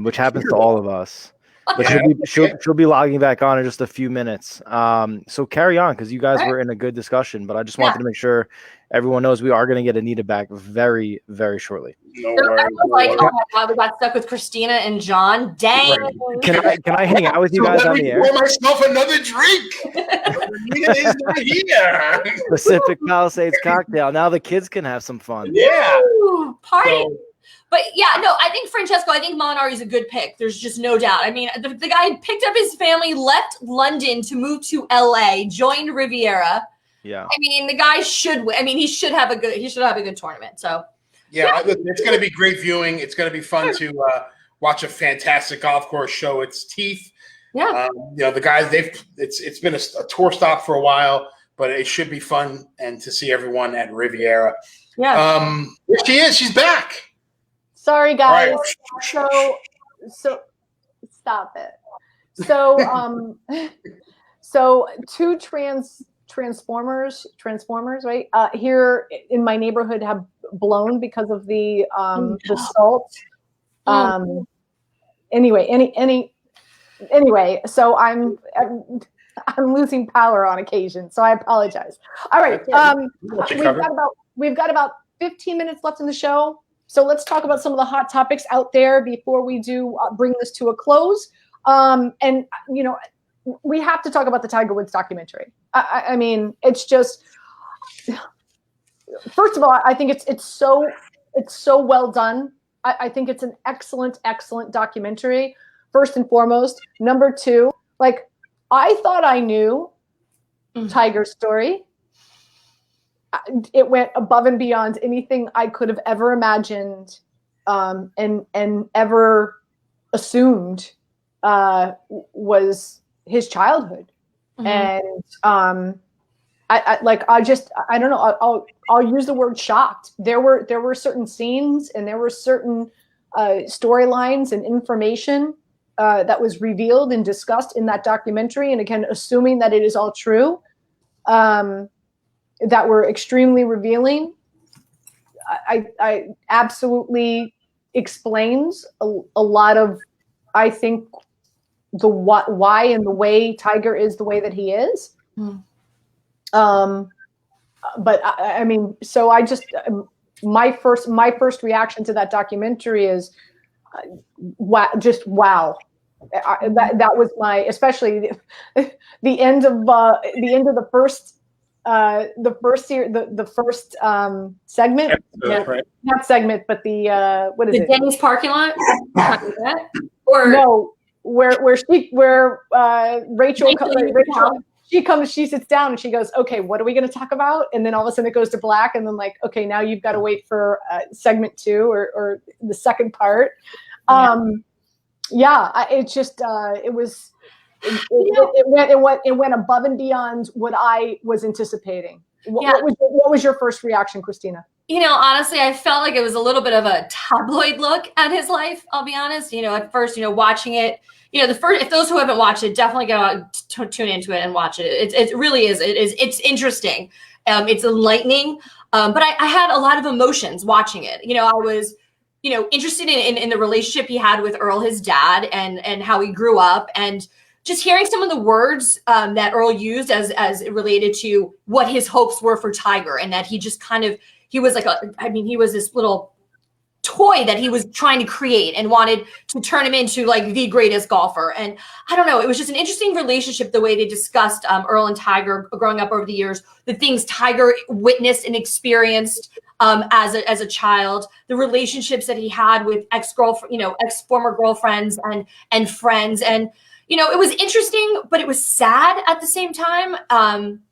which happens to all of us. But she'll be logging back on in just a few minutes. So carry on, because you guys were in a good discussion. But I just wanted to make sure everyone knows we are going to get Anita back very, very shortly. No worries. Oh my God, we got stuck with Christina and John. Dang. Can I hang out with you guys on the air? Pour myself another drink. Anita is not here. Pacific Palisades cocktail. Now the kids can have some fun. Yeah. Woo, party. But yeah, no, I think Francesco, I think Molinari is a good pick. There's just no doubt. I mean, the guy picked up his family, left London to move to LA, joined Riviera. Yeah. I mean, the guy should win. I mean, he should have a good tournament. So yeah, it's going to be great viewing. It's going to be fun to watch a fantastic golf course show its teeth. Yeah. The guys, it's been a tour stop for a while, but it should be fun and to see everyone at Riviera. Yeah. Here she is. She's back. Sorry, guys. Right. So stop it. So so two transformers, right? Here in my neighborhood have blown because of the salt. Anyway, so I'm losing power on occasion, so I apologize. All right. We've got about 15 minutes left in the show. So let's talk about some of the hot topics out there before we do bring this to a close. And we have to talk about the Tiger Woods documentary. I mean, it's just, first of all, I think it's so well done. I think it's an excellent documentary, first and foremost. Number two, I thought I knew Tiger's story. It went above and beyond anything I could have ever imagined and ever assumed was his childhood. And I don't know. I'll use the word shocked. There were certain scenes and there were certain storylines and information that was revealed and discussed in that documentary. And again, assuming that it is all true, that were extremely revealing. I absolutely explains a lot of, I think, the why and the way Tiger is the way that he is. But I mean, so I just my first reaction to that documentary is wow. That was my, especially the end of the first segment. Right. Not segment, but the what is it? The Denny's parking lot? Or no, where Rachel she sits down and she goes, okay, what are we going to talk about? And then all of a sudden it goes to black, and then okay, now you've got to wait for segment 2 or the second part. It went above and beyond what I was anticipating. What was your first reaction, Christina? Honestly, I felt like it was a little bit of a tabloid look at his life. I'll be honest. At first, watching it, if those who haven't watched it, definitely go out, tune into it and watch it. It really is. It's interesting. It's enlightening. But I had a lot of emotions watching it. I was, interested in the relationship he had with Earl, his dad, and how he grew up, and just hearing some of the words that Earl used as it related to what his hopes were for Tiger, and that he just he was he was this little toy that he was trying to create and wanted to turn him into the greatest golfer. And I don't know, it was just an interesting relationship, the way they discussed Earl and Tiger growing up over the years, the things Tiger witnessed and experienced as a child, the relationships that he had with ex-former girlfriends and friends. And, it was interesting, but it was sad at the same time. I'm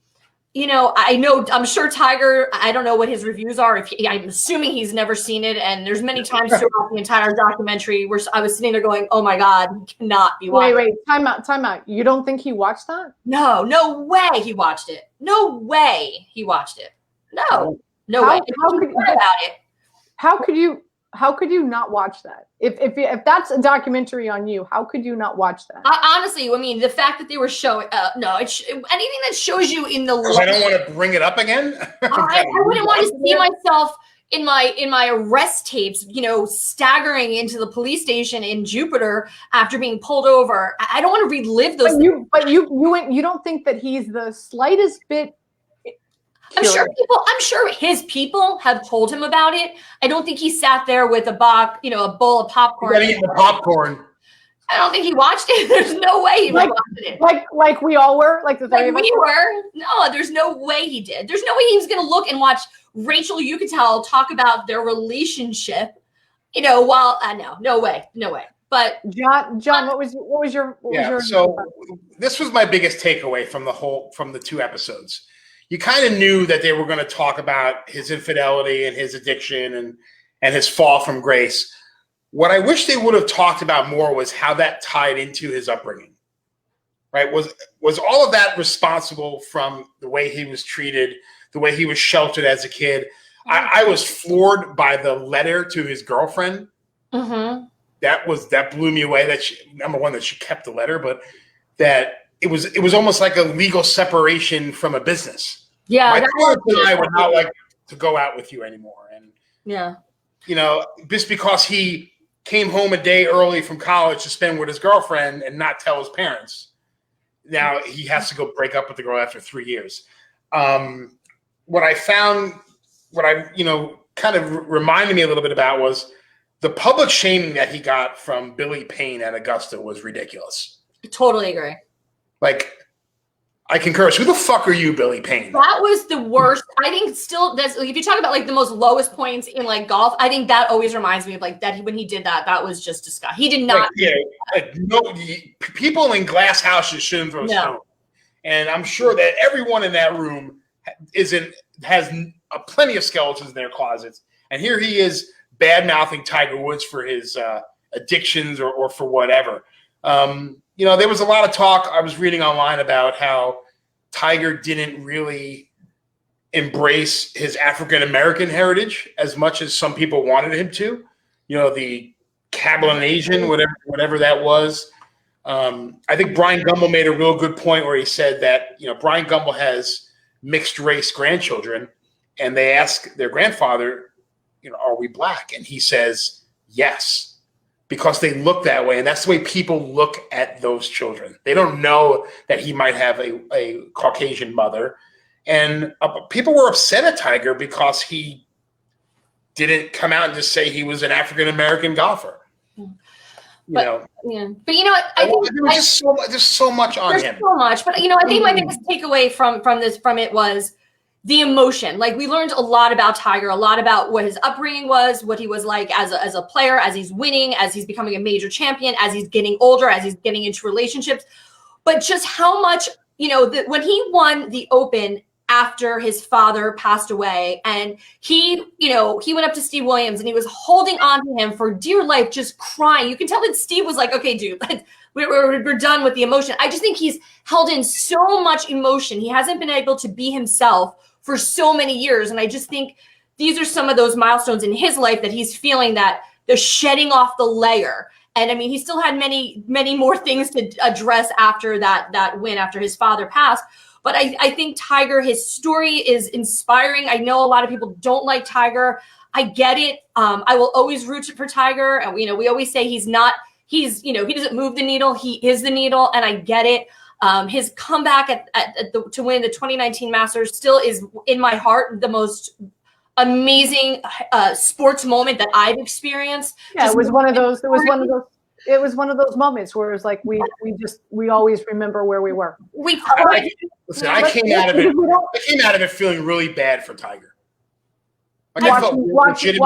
sure Tiger, I don't know what his reviews are. I'm assuming he's never seen it. And there's many times throughout the entire documentary where I was sitting there going, oh my God, he cannot be watching. Wait, time out. You don't think he watched that? No way he watched it. No way he watched it. No way. How could you not watch that? If that's a documentary on you, how could you not watch that? Honestly, I mean, the fact that they were showing, anything that shows you in the. I don't want to bring it up again. I wouldn't want to see myself, in my arrest tapes, staggering into the police station in Jupiter after being pulled over. I don't want to relive those. But you don't think that he's the slightest bit. I'm sure his people have told him about it. I don't think he sat there with a bowl of popcorn. Eating the popcorn. I don't think he watched it. There's no way he watched it. Like we all were, like the three of us were. No, there's no way he did. There's no way he was going to look and watch Rachel Yucatel talk about their relationship. No way. But John, what was your? So this was my biggest takeaway from the 2 episodes. You kind of knew that they were going to talk about his infidelity and his addiction and his fall from grace. What I wish they would have talked about more was how that tied into his upbringing, right? Was all of that responsible from the way he was treated, the way he was sheltered as a kid? I was floored by the letter to his girlfriend. Mm-hmm. That blew me away. That number one, that she kept the letter, but that it was almost like a legal separation from a business. Yeah, my parents and I would not like to go out with you anymore, and just because he came home a day early from college to spend with his girlfriend and not tell his parents, now he has to go break up with the girl after 3 years. What I kind of reminded me a little bit about was the public shaming that he got from Billy Payne at Augusta was ridiculous. I totally agree. Like, I concur. Who the fuck are you, Billy Payne? That was the worst. I think still that's if you talk about like the most lowest points in like golf, I think that always reminds me of like that when he did that was just disgusting. He did not. People in glass houses shouldn't throw stones. And I'm sure that everyone in that room has plenty of skeletons in their closets. And here he is bad-mouthing Tiger Woods for his addictions or for whatever. There was a lot of talk I was reading online about how Tiger didn't really embrace his African-American heritage as much as some people wanted him to. The Cablinasian, whatever that was. I think Brian Gumbel made a real good point where he said that, Brian Gumbel has mixed race grandchildren, and they ask their grandfather, are we black? And he says, yes, because they look that way. And that's the way people look at those children. They don't know that he might have a Caucasian mother. And people were upset at Tiger because he didn't come out and just say he was an African-American golfer. But you know what? I think there's so much on him. There's so much, but I think my biggest takeaway from it was the emotion. Like, we learned a lot about Tiger, a lot about what his upbringing was, what he was like as a player, as he's winning, as he's becoming a major champion, as he's getting older, as he's getting into relationships, but just how much when he won the Open after his father passed away, and he went up to Steve Williams and he was holding on to him for dear life, just crying. You can tell that Steve was like, okay, dude, we're done with the emotion. I just think he's held in so much emotion. He hasn't been able to be himself for so many years. And I just think these are some of those milestones in his life that he's feeling that they're shedding off the layer. And I mean, he still had many, many more things to address after that win, after his father passed. But I think Tiger, his story is inspiring. I know a lot of people don't like Tiger. I get it. I will always root for Tiger. And, we always say he doesn't move the needle. He is the needle. And I get it. His comeback to win the 2019 Masters still is in my heart the most amazing sports moment that I've experieed. Yeah, it was one of those moments where it was like we always remember where we were. I came out of it feeling really bad for Tiger. Watching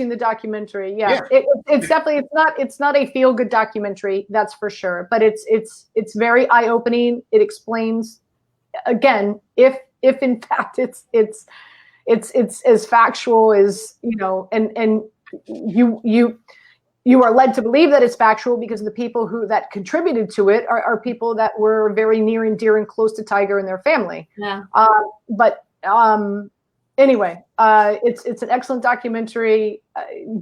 the documentary, yeah. It's definitely it's not a feel good documentary, that's for sure. But it's very eye opening. It explains again if in fact it's as factual as and you are led to believe that it's factual because the people that contributed to it are people that were very near and dear and close to Tiger and their family. Yeah. Anyway, it's an excellent documentary,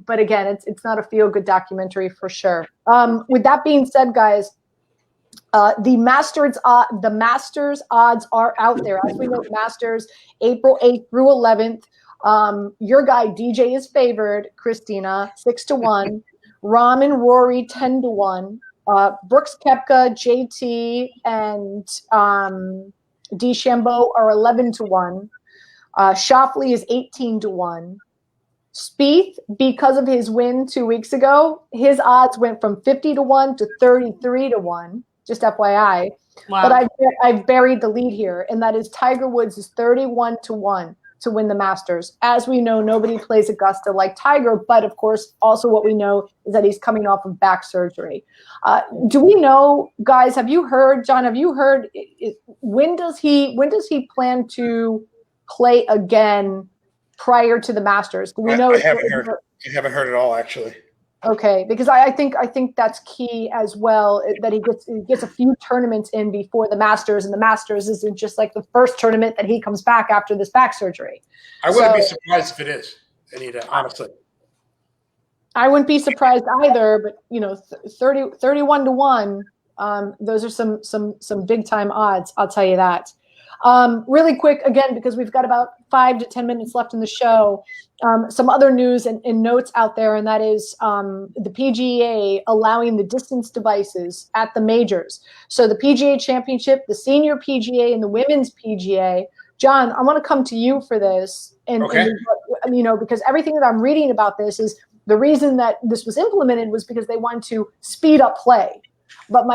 but again, it's not a feel-good documentary for sure. With that being said, guys, the Masters odds are out there. As we know, Masters, April 8th through 11th. Your guy DJ is favored. Christina 6-1. Rahm and Rory 10-1. Brooks Koepka, JT, and DeChambeau are 11-1. Schauffele is 18-1. Spieth, because of his win 2 weeks ago, his odds went from 50-1 to 33-1. Just FYI. Wow. But I've buried the lead here, and that is Tiger Woods is 31-1 to win the Masters. As we know, nobody plays Augusta like Tiger, but of course, also what we know is that he's coming off of back surgery. Do we know, guys? Have you heard, John? Have you heard? When does he plan to play again prior to the Masters? We know I haven't heard at all, actually. Okay, because I think that's key as well, that he gets a few tournaments in before the Masters, and the Masters isn't just like the first tournament that he comes back after this back surgery. I wouldn't be surprised if it is, Anita, honestly. I wouldn't be surprised either, but 31-1, those are some big time odds, I'll tell you that. Really quick, again, because we've got about 5 to 10 minutes left in the show, some other news and notes out there, and that is the PGA allowing the distance devices at the majors. So the PGA Championship, the Senior PGA, and the Women's PGA. John, I want to come to you for this, and because everything that I'm reading about this is the reason that this was implemented was because they wanted to speed up play. But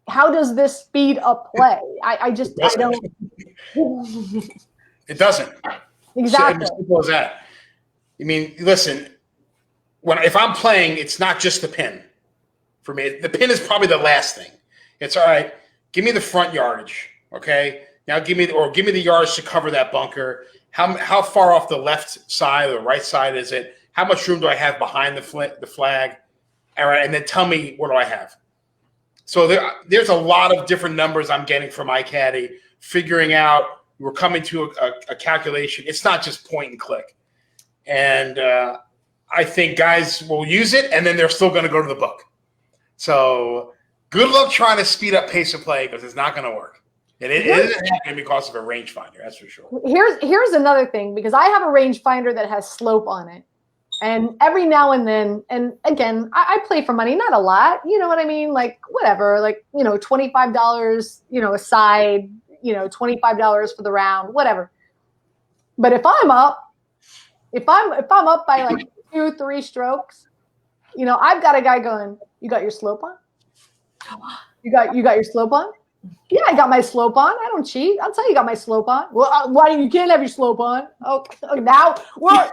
how does this speed up play? I don't. It doesn't. Exactly. As simple as that. I mean, listen, if I'm playing, it's not just the pin. For me, the pin is probably the last thing. It's all right. Give me the front yardage, okay? Now give me the yardage to cover that bunker. How far off the left side or the right side is it? How much room do I have behind the flag? All right, and then tell me what do I have. So there's a lot of different numbers I'm getting from iCaddy, figuring out we're coming to a calculation. It's not just point and click. And I think guys will use it, and then they're still going to go to the book. So good luck trying to speed up pace of play, because it's not going to work. And it isn't happening because of a rangefinder, that's for sure. Here's another thing, because I have a rangefinder that has slope on it. And every now and then, and again, I play for money, not a lot, you know what I mean? Like whatever, like, $25, a side, $25 for the round, whatever. But if I'm up by like 2-3 strokes, I've got a guy going, you got your slope on? You got your slope on? Yeah, I got my slope on. I don't cheat. I'll tell you, got my slope on. Well, why you can't have your slope on? Okay, now we're on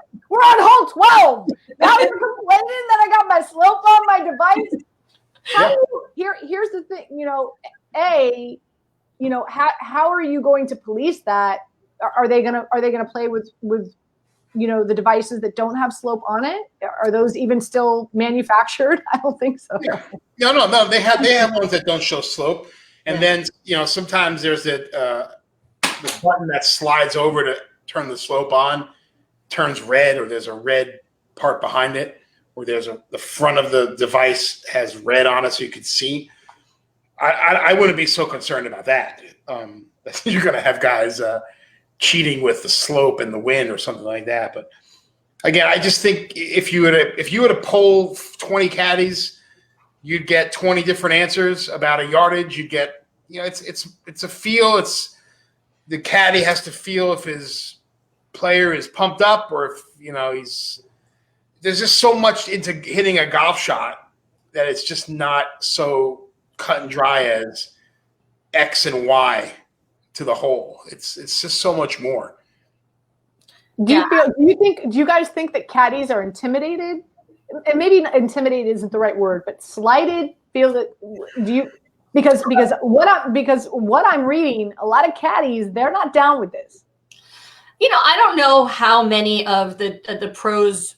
hole 12. Now you're complaining that I got my slope on my device. Here's the thing. How are you going to police that? Are they gonna play with the devices that don't have slope on it? Are those even still manufactured? I don't think so. No. They have ones that don't show slope. And then, sometimes there's the button that slides over to turn the slope on, turns red, or there's a red part behind it, or the front of the device has red on it so you can see. I wouldn't be so concerned about that. You're going to have guys cheating with the slope and the wind or something like that. But again, I just think if you were to poll 20 caddies, you'd get 20 different answers about a yardage. You'd get, it's a feel. It's the caddy has to feel if his player is pumped up or if, there's just so much into hitting a golf shot that it's just not so cut and dry as X and Y to the hole. It's just so much more. Do you guys think that caddies are intimidated? And maybe intimidated isn't the right word, but slighted, feel that because what I'm reading, a lot of caddies, they're not down with this. I don't know how many of the pros.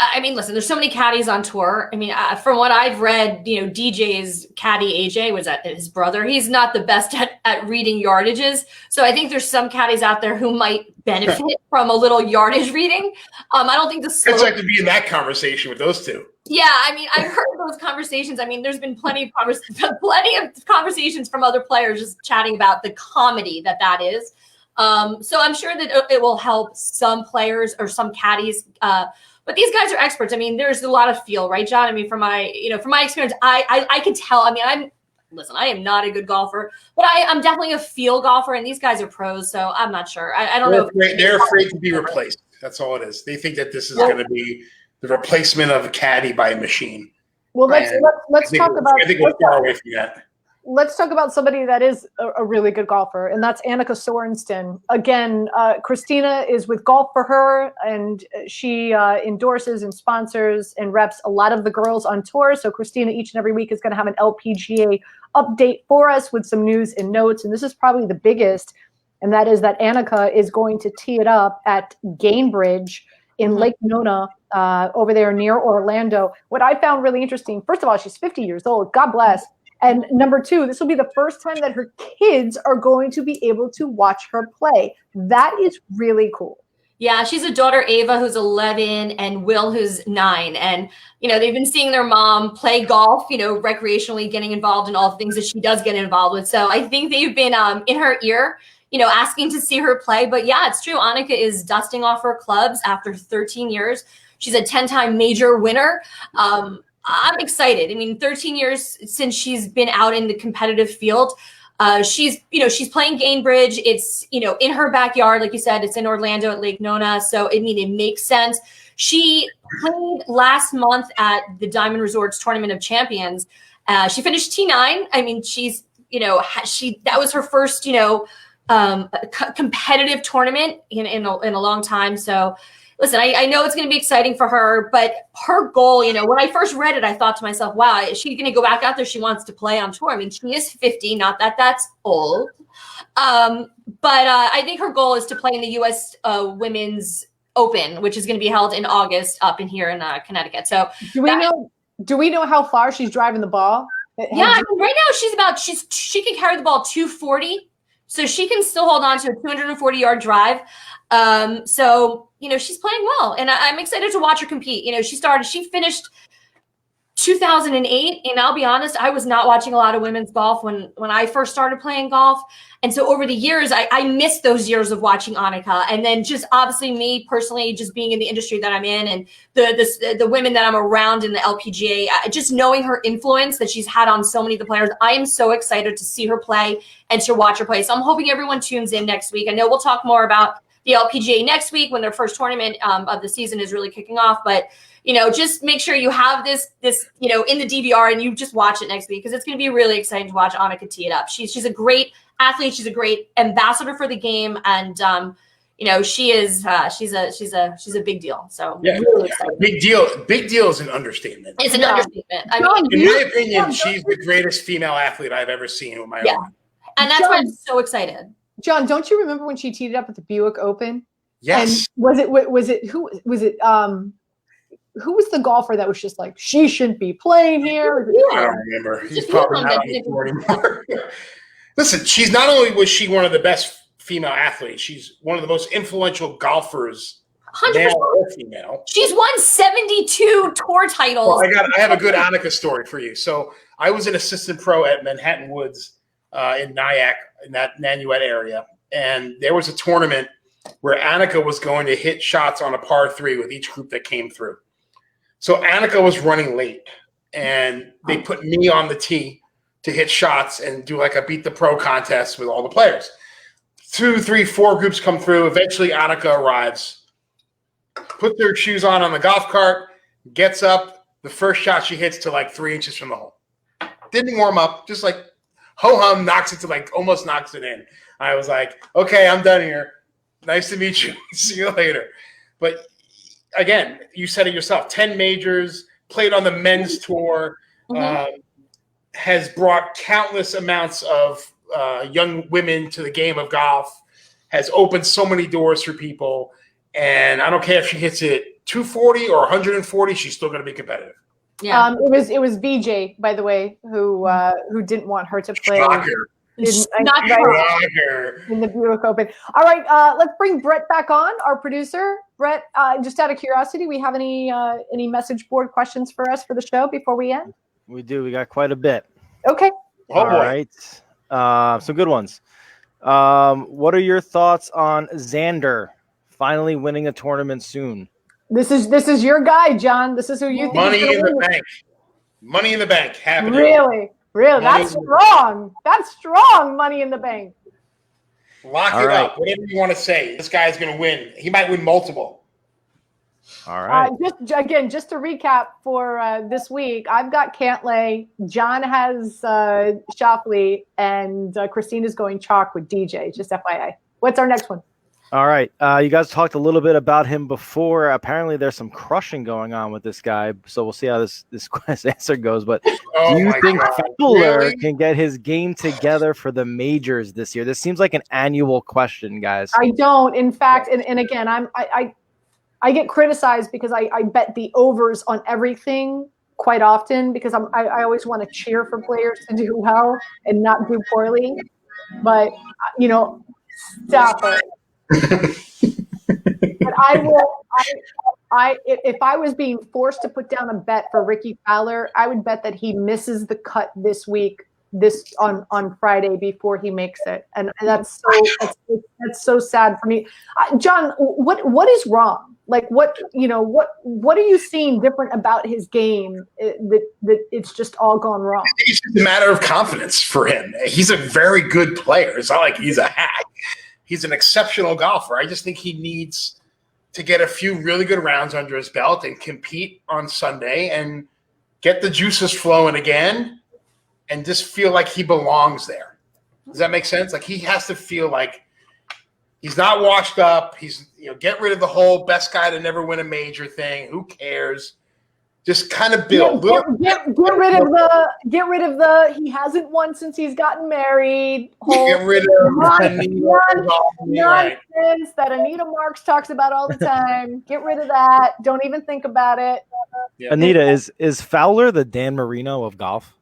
I mean, listen, there's so many caddies on tour. I mean, from what I've read, DJ's caddy, AJ, was that his brother. He's not the best at reading yardages. So I think there's some caddies out there who might benefit from a little yardage reading. I don't think the slope. It's like to be in that conversation with those two. Yeah, I mean, I've heard those conversations. I mean, there's been plenty of conversations from other players just chatting about the comedy that is. So I'm sure that it will help some players or some caddies. But these guys are experts. I mean, there's a lot of feel, right, John? I mean, from my experience, I could tell. I mean, I am not a good golfer, but I'm definitely a feel golfer, and these guys are pros, so I'm not sure. I don't know. They're afraid to be replaced. That's all it is. They think that this is going to be the replacement of a caddy by a machine. Well, let's talk about. I think we're far away from that. Let's talk about somebody that is a really good golfer, and that's Annika Sorenstam. Again, Christina is with Golf for Her, and she endorses and sponsors and reps a lot of the girls on tour. So Christina each and every week is going to have an LPGA update for us with some news and notes. And this is probably the biggest, and that is that Annika is going to tee it up at Gainbridge in Lake Nona over there near Orlando. What I found really interesting, first of all, she's 50 years old. God bless. And number two, this will be the first time that her kids are going to be able to watch her play. That is really cool. Yeah, she's a daughter, Ava, who's 11, and Will, who's 9. And, they've been seeing their mom play golf, recreationally, getting involved in all the things that she does get involved with. So I think they've been in her ear, asking to see her play. But yeah, it's true. Annika is dusting off her clubs after 13 years. She's a 10-time major winner. I'm excited. I mean, 13 years since she's been out in the competitive field. She's playing Gainbridge. It's, in her backyard. Like you said, it's in Orlando at Lake Nona. So, it makes sense. She played last month at the Diamond Resorts Tournament of Champions. She finished T9. I mean, she's, that was her first, competitive tournament in a long time. So, listen, I know it's going to be exciting for her, but her goal, when I first read it, I thought to myself, wow, is she going to go back out there? She wants to play on tour. I mean, she is 50, not that that's old. But I think her goal is to play in the U.S. Women's Open, which is going to be held in August up in here in Connecticut. So do we know how far she's driving the ball? Yeah, I mean, right now she can carry the ball 240. So she can still hold on to a 240-yard drive. So, she's playing well. And I'm excited to watch her compete. She finished 2008. And I'll be honest, I was not watching a lot of women's golf when I first started playing golf. And so over the years, I missed those years of watching Annika. And then just obviously me personally, just being in the industry that I'm in and the women that I'm around in the LPGA, just knowing her influence that she's had on so many of the players, I am so excited to see her play and to watch her play. So I'm hoping everyone tunes in next week. I know we'll talk more about the LPGA next week when their first tournament of the season is really kicking off. But, just make sure you have this, in the DVR and you just watch it next week because it's going to be really exciting to watch Annika tee it up. She's a great athlete. She's a great ambassador for the game. And, she's a big deal. So yeah, really excited. Big deal is an understatement. It's an understatement. In my opinion, she's the greatest female athlite I've ever seen with my own. And that's why I'm so excited. John, don't you remember when she teed it up at the Buick Open? Yes. And who was the golfer that was just like, she shouldn't be playing here? I don't remember. He's probably not on the tour anymore. Listen, not only was she one of the best female athletes, she's one of the most influential golfers, 100%. male or female. She's won 72 tour titles. Well, I have a good Annika story for you. So I was an assistant pro at Manhattan Woods in Nyack, in that Nanuet area. And there was a tournament where Annika was going to hit shots on a par 3 with each group that came through. So Annika was running late, and they put me on the tee to hit shots and do like a beat the pro contest with all the players. 2, 3, 4 groups come through. Eventually Annika arrives, puts their shoes on the golf cart, gets up. The first shot she hits to like 3 inches from the hole. Didn't warm up, just like ho-hum, knocks it to like almost knocks it in. I was like, okay, I'm done here. Nice to meet you. See you later. But again, you said it yourself, 10 majors, played on the men's tour, has brought countless amounts of young women to the game of golf, has opened so many doors for people. And I don't care if she hits it 240 or 140, she's still going to be competitive. Yeah. It was VJ, by the way, who didn't want her to play. Shocker. In the Buick Open. All right, let's bring Brett back on, our producer. Brett, just out of curiosity, we have any message board questions for us for the show before we end? We do. We got quite a bit. Okay. All right. Some good ones. What are your thoughts on Xander finally winning a tournament soon? This is your guy, John. This is who you think Money is in gonna the win. bank. Money in the bank. Happening. Really? Money That's in the strong. That's strong. Money in the bank. Lock All it right. up. Whatever you want to say. This guy's going to win. He might win multiple. All right. Just to recap for this week, I've got Cantlay. John has Shoffley, and Christina's going chalk with DJ. Just FYI. What's our next one? All right. You guys talked a little bit about him before. Apparently, there's some crushing going on with this guy. So we'll see how this answer goes. But do you think Fowler can get his game together for the majors this year? This seems like an annual question, guys. I don't. In fact, and again, I get criticized because I bet the overs on everything quite often because I always want to cheer for players to do well and not do poorly. But stop it. But if I was being forced to put down a bet for Ricky Fowler, I would bet that he misses the cut this week, on Friday before he makes it, and that's so sad for me. John, what is wrong? Like what are you seeing different about his game that it's just all gone wrong? It's just a matter of confidence for him. He's a very good player. It's not like he's a hack. He's an exceptional golfer. I just think he needs to get a few really good rounds under his belt and compete on Sunday and get the juices flowing again and just feel like he belongs there. Does that make sense? Like he has to feel like he's not washed up. He's get rid of the whole best guy to never win a major thing. Who cares? Just kind of build. Get rid of the he hasn't won since he's gotten married. Get rid of nonsense that Anita Marks talks about all the time. Get rid of that. Don't even think about it. Yeah. Anita, is Fowler the Dan Marino of golf?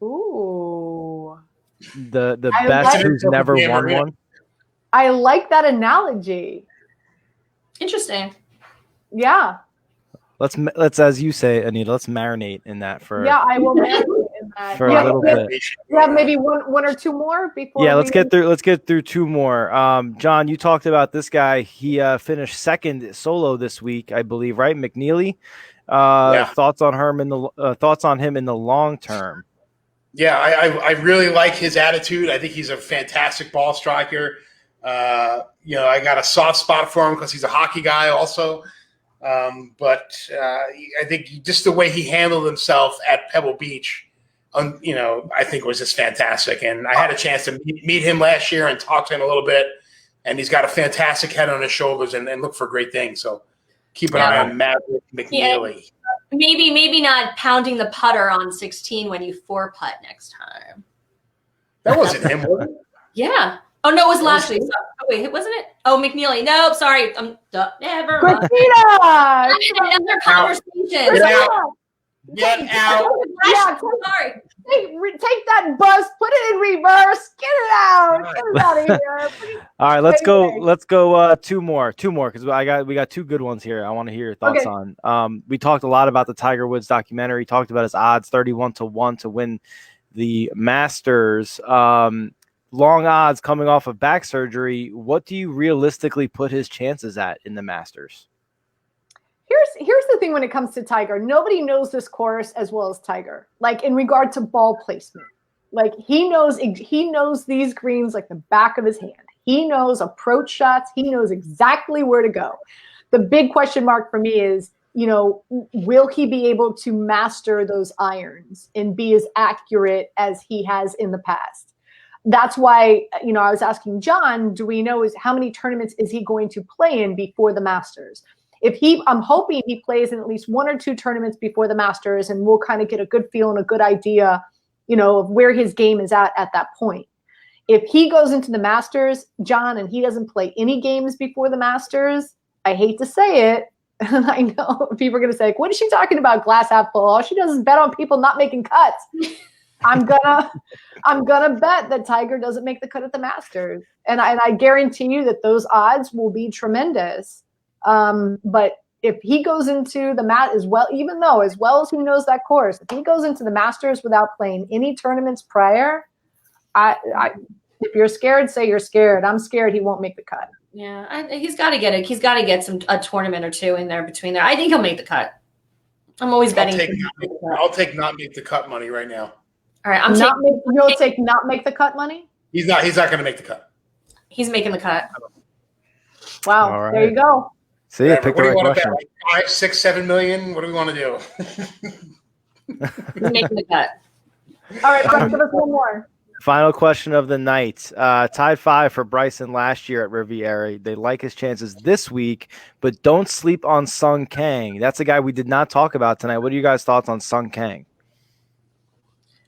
Ooh. The best who's never won one? I like that analogy. Interesting. Yeah. Let's as you say, Anita, let's marinate in that for I will marinate in that for a little bit. You have maybe one or two more before. Yeah, let's get through two more. John, you talked about this guy. He finished second solo this week, I believe, right? McNeely. Thoughts on him in the long term? Yeah, I really like his attitude. I think he's a fantastic ball striker. I got a soft spot for him because he's a hockey guy also. But I think just the way he handled himself at Pebble Beach, I think was just fantastic. And I had a chance to meet him last year and talk to him a little bit. And he's got a fantastic head on his shoulders and look for great things. So keep an eye on Maverick McNeely. Yeah. Maybe not pounding the putter on 16 when you 4-putt next time. That wasn't him, was it? Yeah. Oh, no, it was Lashley. Oh, wait, wasn't it? Oh, McNeely. Nope, sorry. Never mind. Christina! Another conversation. Get out. Yeah, Sorry. Take that bus, put it in reverse, get it out. Get it out of here. All right, let's go two more because we got two good ones here. I want to hear your thoughts on. We talked a lot about the Tiger Woods documentary, talked about his odds 31-1 to win the Masters. Long odds coming off of back surgery. What do you realistically put his chances at in the Masters? Here's the thing when it comes to Tiger. Nobody knows this course as well as Tiger. Like in regard to ball placement. Like he knows these greens like the back of his hand. He knows approach shots. He knows exactly where to go. The big question mark for me is, will he be able to master those irons and be as accurate as he has in the past? That's why, I was asking John, do we know how many tournaments is he going to play in before the Masters? I'm hoping he plays in at least one or two tournaments before the Masters, and we'll kind of get a good feel and a good idea, of where his game is at that point. If he goes into the Masters, John, and he doesn't play any games before the Masters, I hate to say it, and I know people are going to say, what is she talking about, glass half full? All she does is bet on people not making cuts. I'm gonna bet that Tiger doesn't make the cut at the Masters, and I guarantee you that those odds will be tremendous. But if he goes into the mat as well as he knows that course, if he goes into the Masters without playing any tournaments prior, If you're scared, say you're scared. I'm scared he won't make the cut. Yeah, he's got to get it. He's got to get a tournament or two in there between there. I think he'll make the cut. I'm always betting. I'll take not make the cut money right now. All right, you'll take not make the cut money? He's not going to make the cut. He's making the cut. Wow, right. There you go. See, I picked the right question. Like 5, 6, 7 million. What do we want to do? He's making the cut. All right, give us one more. Final question of the night. Tied 5 for Bryson last year at Riviera. They like his chances this week, but don't sleep on Sung Kang. That's a guy we did not talk about tonight. What are you guys' thoughts on Sung Kang?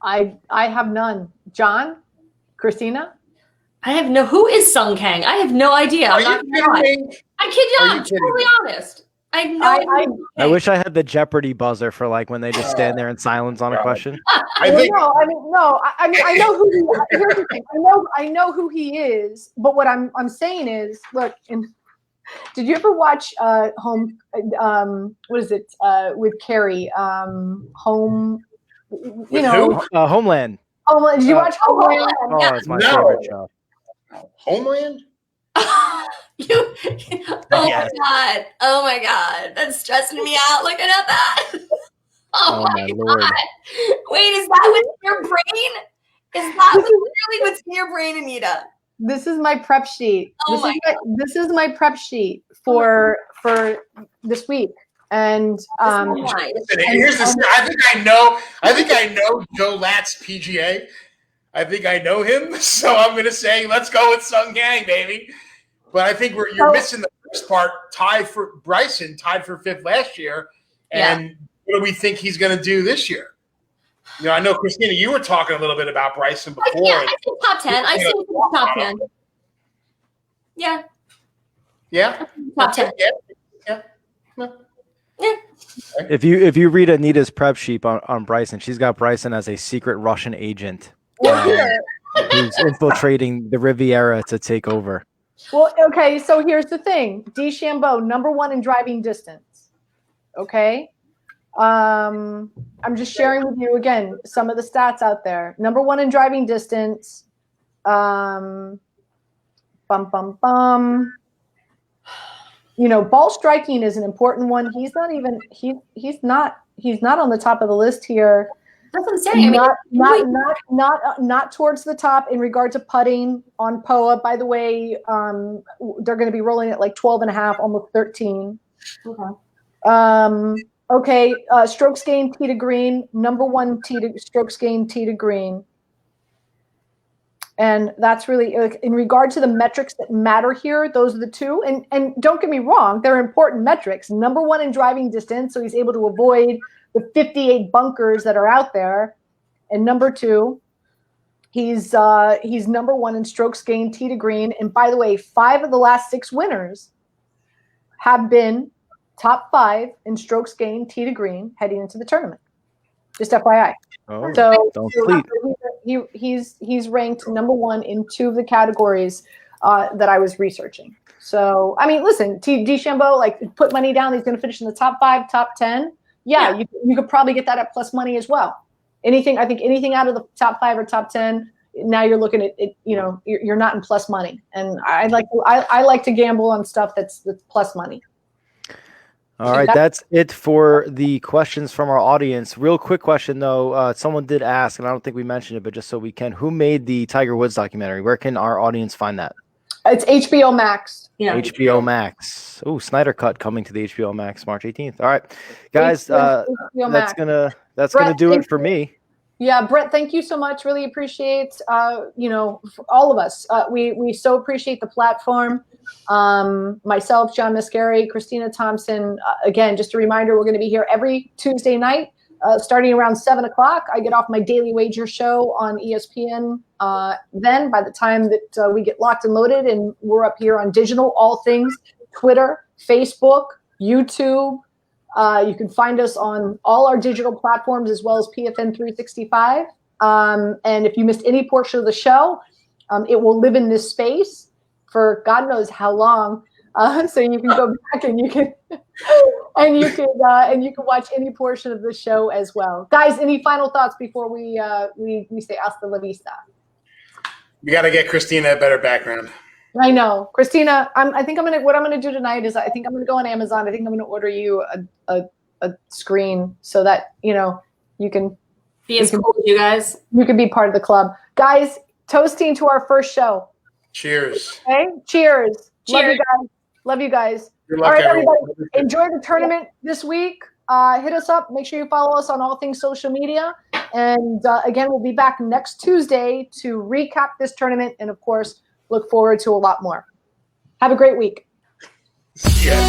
I have none. John? Christina? Who is Sung Kang? I have no idea. I'm not kidding. I kid you not. I'm totally honest. I have no idea. I wish I had the Jeopardy buzzer for like when they just stand there in silence on a question. I know who he is. Here's the thing. I know who he is, but what I'm saying is, look, did you ever watch what is it with Carrie? Homeland. Homeland. Did you watch Homeland? Oh, it's my favorite show. Homeland? Oh my god, that's stressing me out looking at that. Oh my Lord. God. Wait, is that what's in your brain? Is that literally what's in your brain, Anita? This is my prep sheet. This is my prep sheet for this week. And here's the I think I know Joe Lat's PGA. I think I know him, so I'm going to say let's go with Sung Kang, baby. But I think you're missing the first part. Bryson tied for 5th last year, and what do we think he's going to do this year? I know Christina, you were talking a little bit about Bryson before. I think top 10. I think top 10. Yeah. Yeah. Top 10. Yeah. If you read Anita's prep sheet on Bryson, she's got Bryson as a secret Russian agent who's infiltrating the Riviera to take over. Well, okay, so here's the thing. DeChambeau, number 1 in driving distance. Okay? I'm just sharing with you, again, some of the stats out there. Number 1 in driving distance. Ball striking is an important one. He's not on the top of the list here. That's what I'm saying. Not towards the top in regard to putting on POA. By the way, they're going to be rolling at like 12.5, almost 13. Okay. Strokes gained tee to green, number 1 strokes gained tee to green. And that's really, in regard to the metrics that matter here, those are the two. And don't get me wrong, they're important metrics. Number 1 in driving distance, so he's able to avoid the 58 bunkers that are out there. And number 2, he's number 1 in strokes gained tee to green. And by the way, 5 of the last 6 winners have been top 5 in strokes gained tee to green heading into the tournament. Just FYI. Oh, so don't sleep. He's ranked number 1 in 2 of the categories that I was researching. So, I mean, listen, DeChambeau, like, put money down. He's going to finish in the top 5, top 10. Yeah. You could probably get that at plus money as well. Anything out of the top 5 or top 10, now you're looking at it, you're not in plus money. And I like to gamble on stuff that's plus money. All right, that's it for the questions from our audience. Real quick question, though. Someone did ask, and I don't think we mentioned it, but just so we can, who made the Tiger Woods documentary? Where can our audience find that? It's HBO Max. Yeah. HBO Max. Oh, Snyder Cut coming to the HBO Max March 18th. All right, guys, that's gonna do it for me. Yeah, Brett, thank you so much. Really appreciate, for all of us. We so appreciate the platform. Myself, John Mascari, Christina Thompson. Again, just a reminder, we're going to be here every Tuesday night, starting around 7 o'clock. I get off my Daily Wager show on ESPN. Then by the time that we get locked and loaded and we're up here on digital, all things Twitter, Facebook, YouTube. You can find us on all our digital platforms as well as PFN 365. And if you missed any portion of the show, it will live in this space for God knows how long. So you can go back and you can watch any portion of the show as well. Guys, any final thoughts before we say hasta la vista? You got to get Christina a better background. I know, Christina. I think what I'm gonna do tonight is I think I'm gonna go on Amazon. I think I'm gonna order you a screen so that you can be as cool as you guys. You can be part of the club, guys. Toasting to our first show. Cheers. Okay, cheers. Cheers. Love you guys. Good All luck, right, everyone. everybody. Enjoy the tournament this week. Hit us up. Make sure you follow us on all things social media. And again, we'll be back next Tuesday to recap this tournament and, of course, look forward to a lot more. Have a great week. Yeah.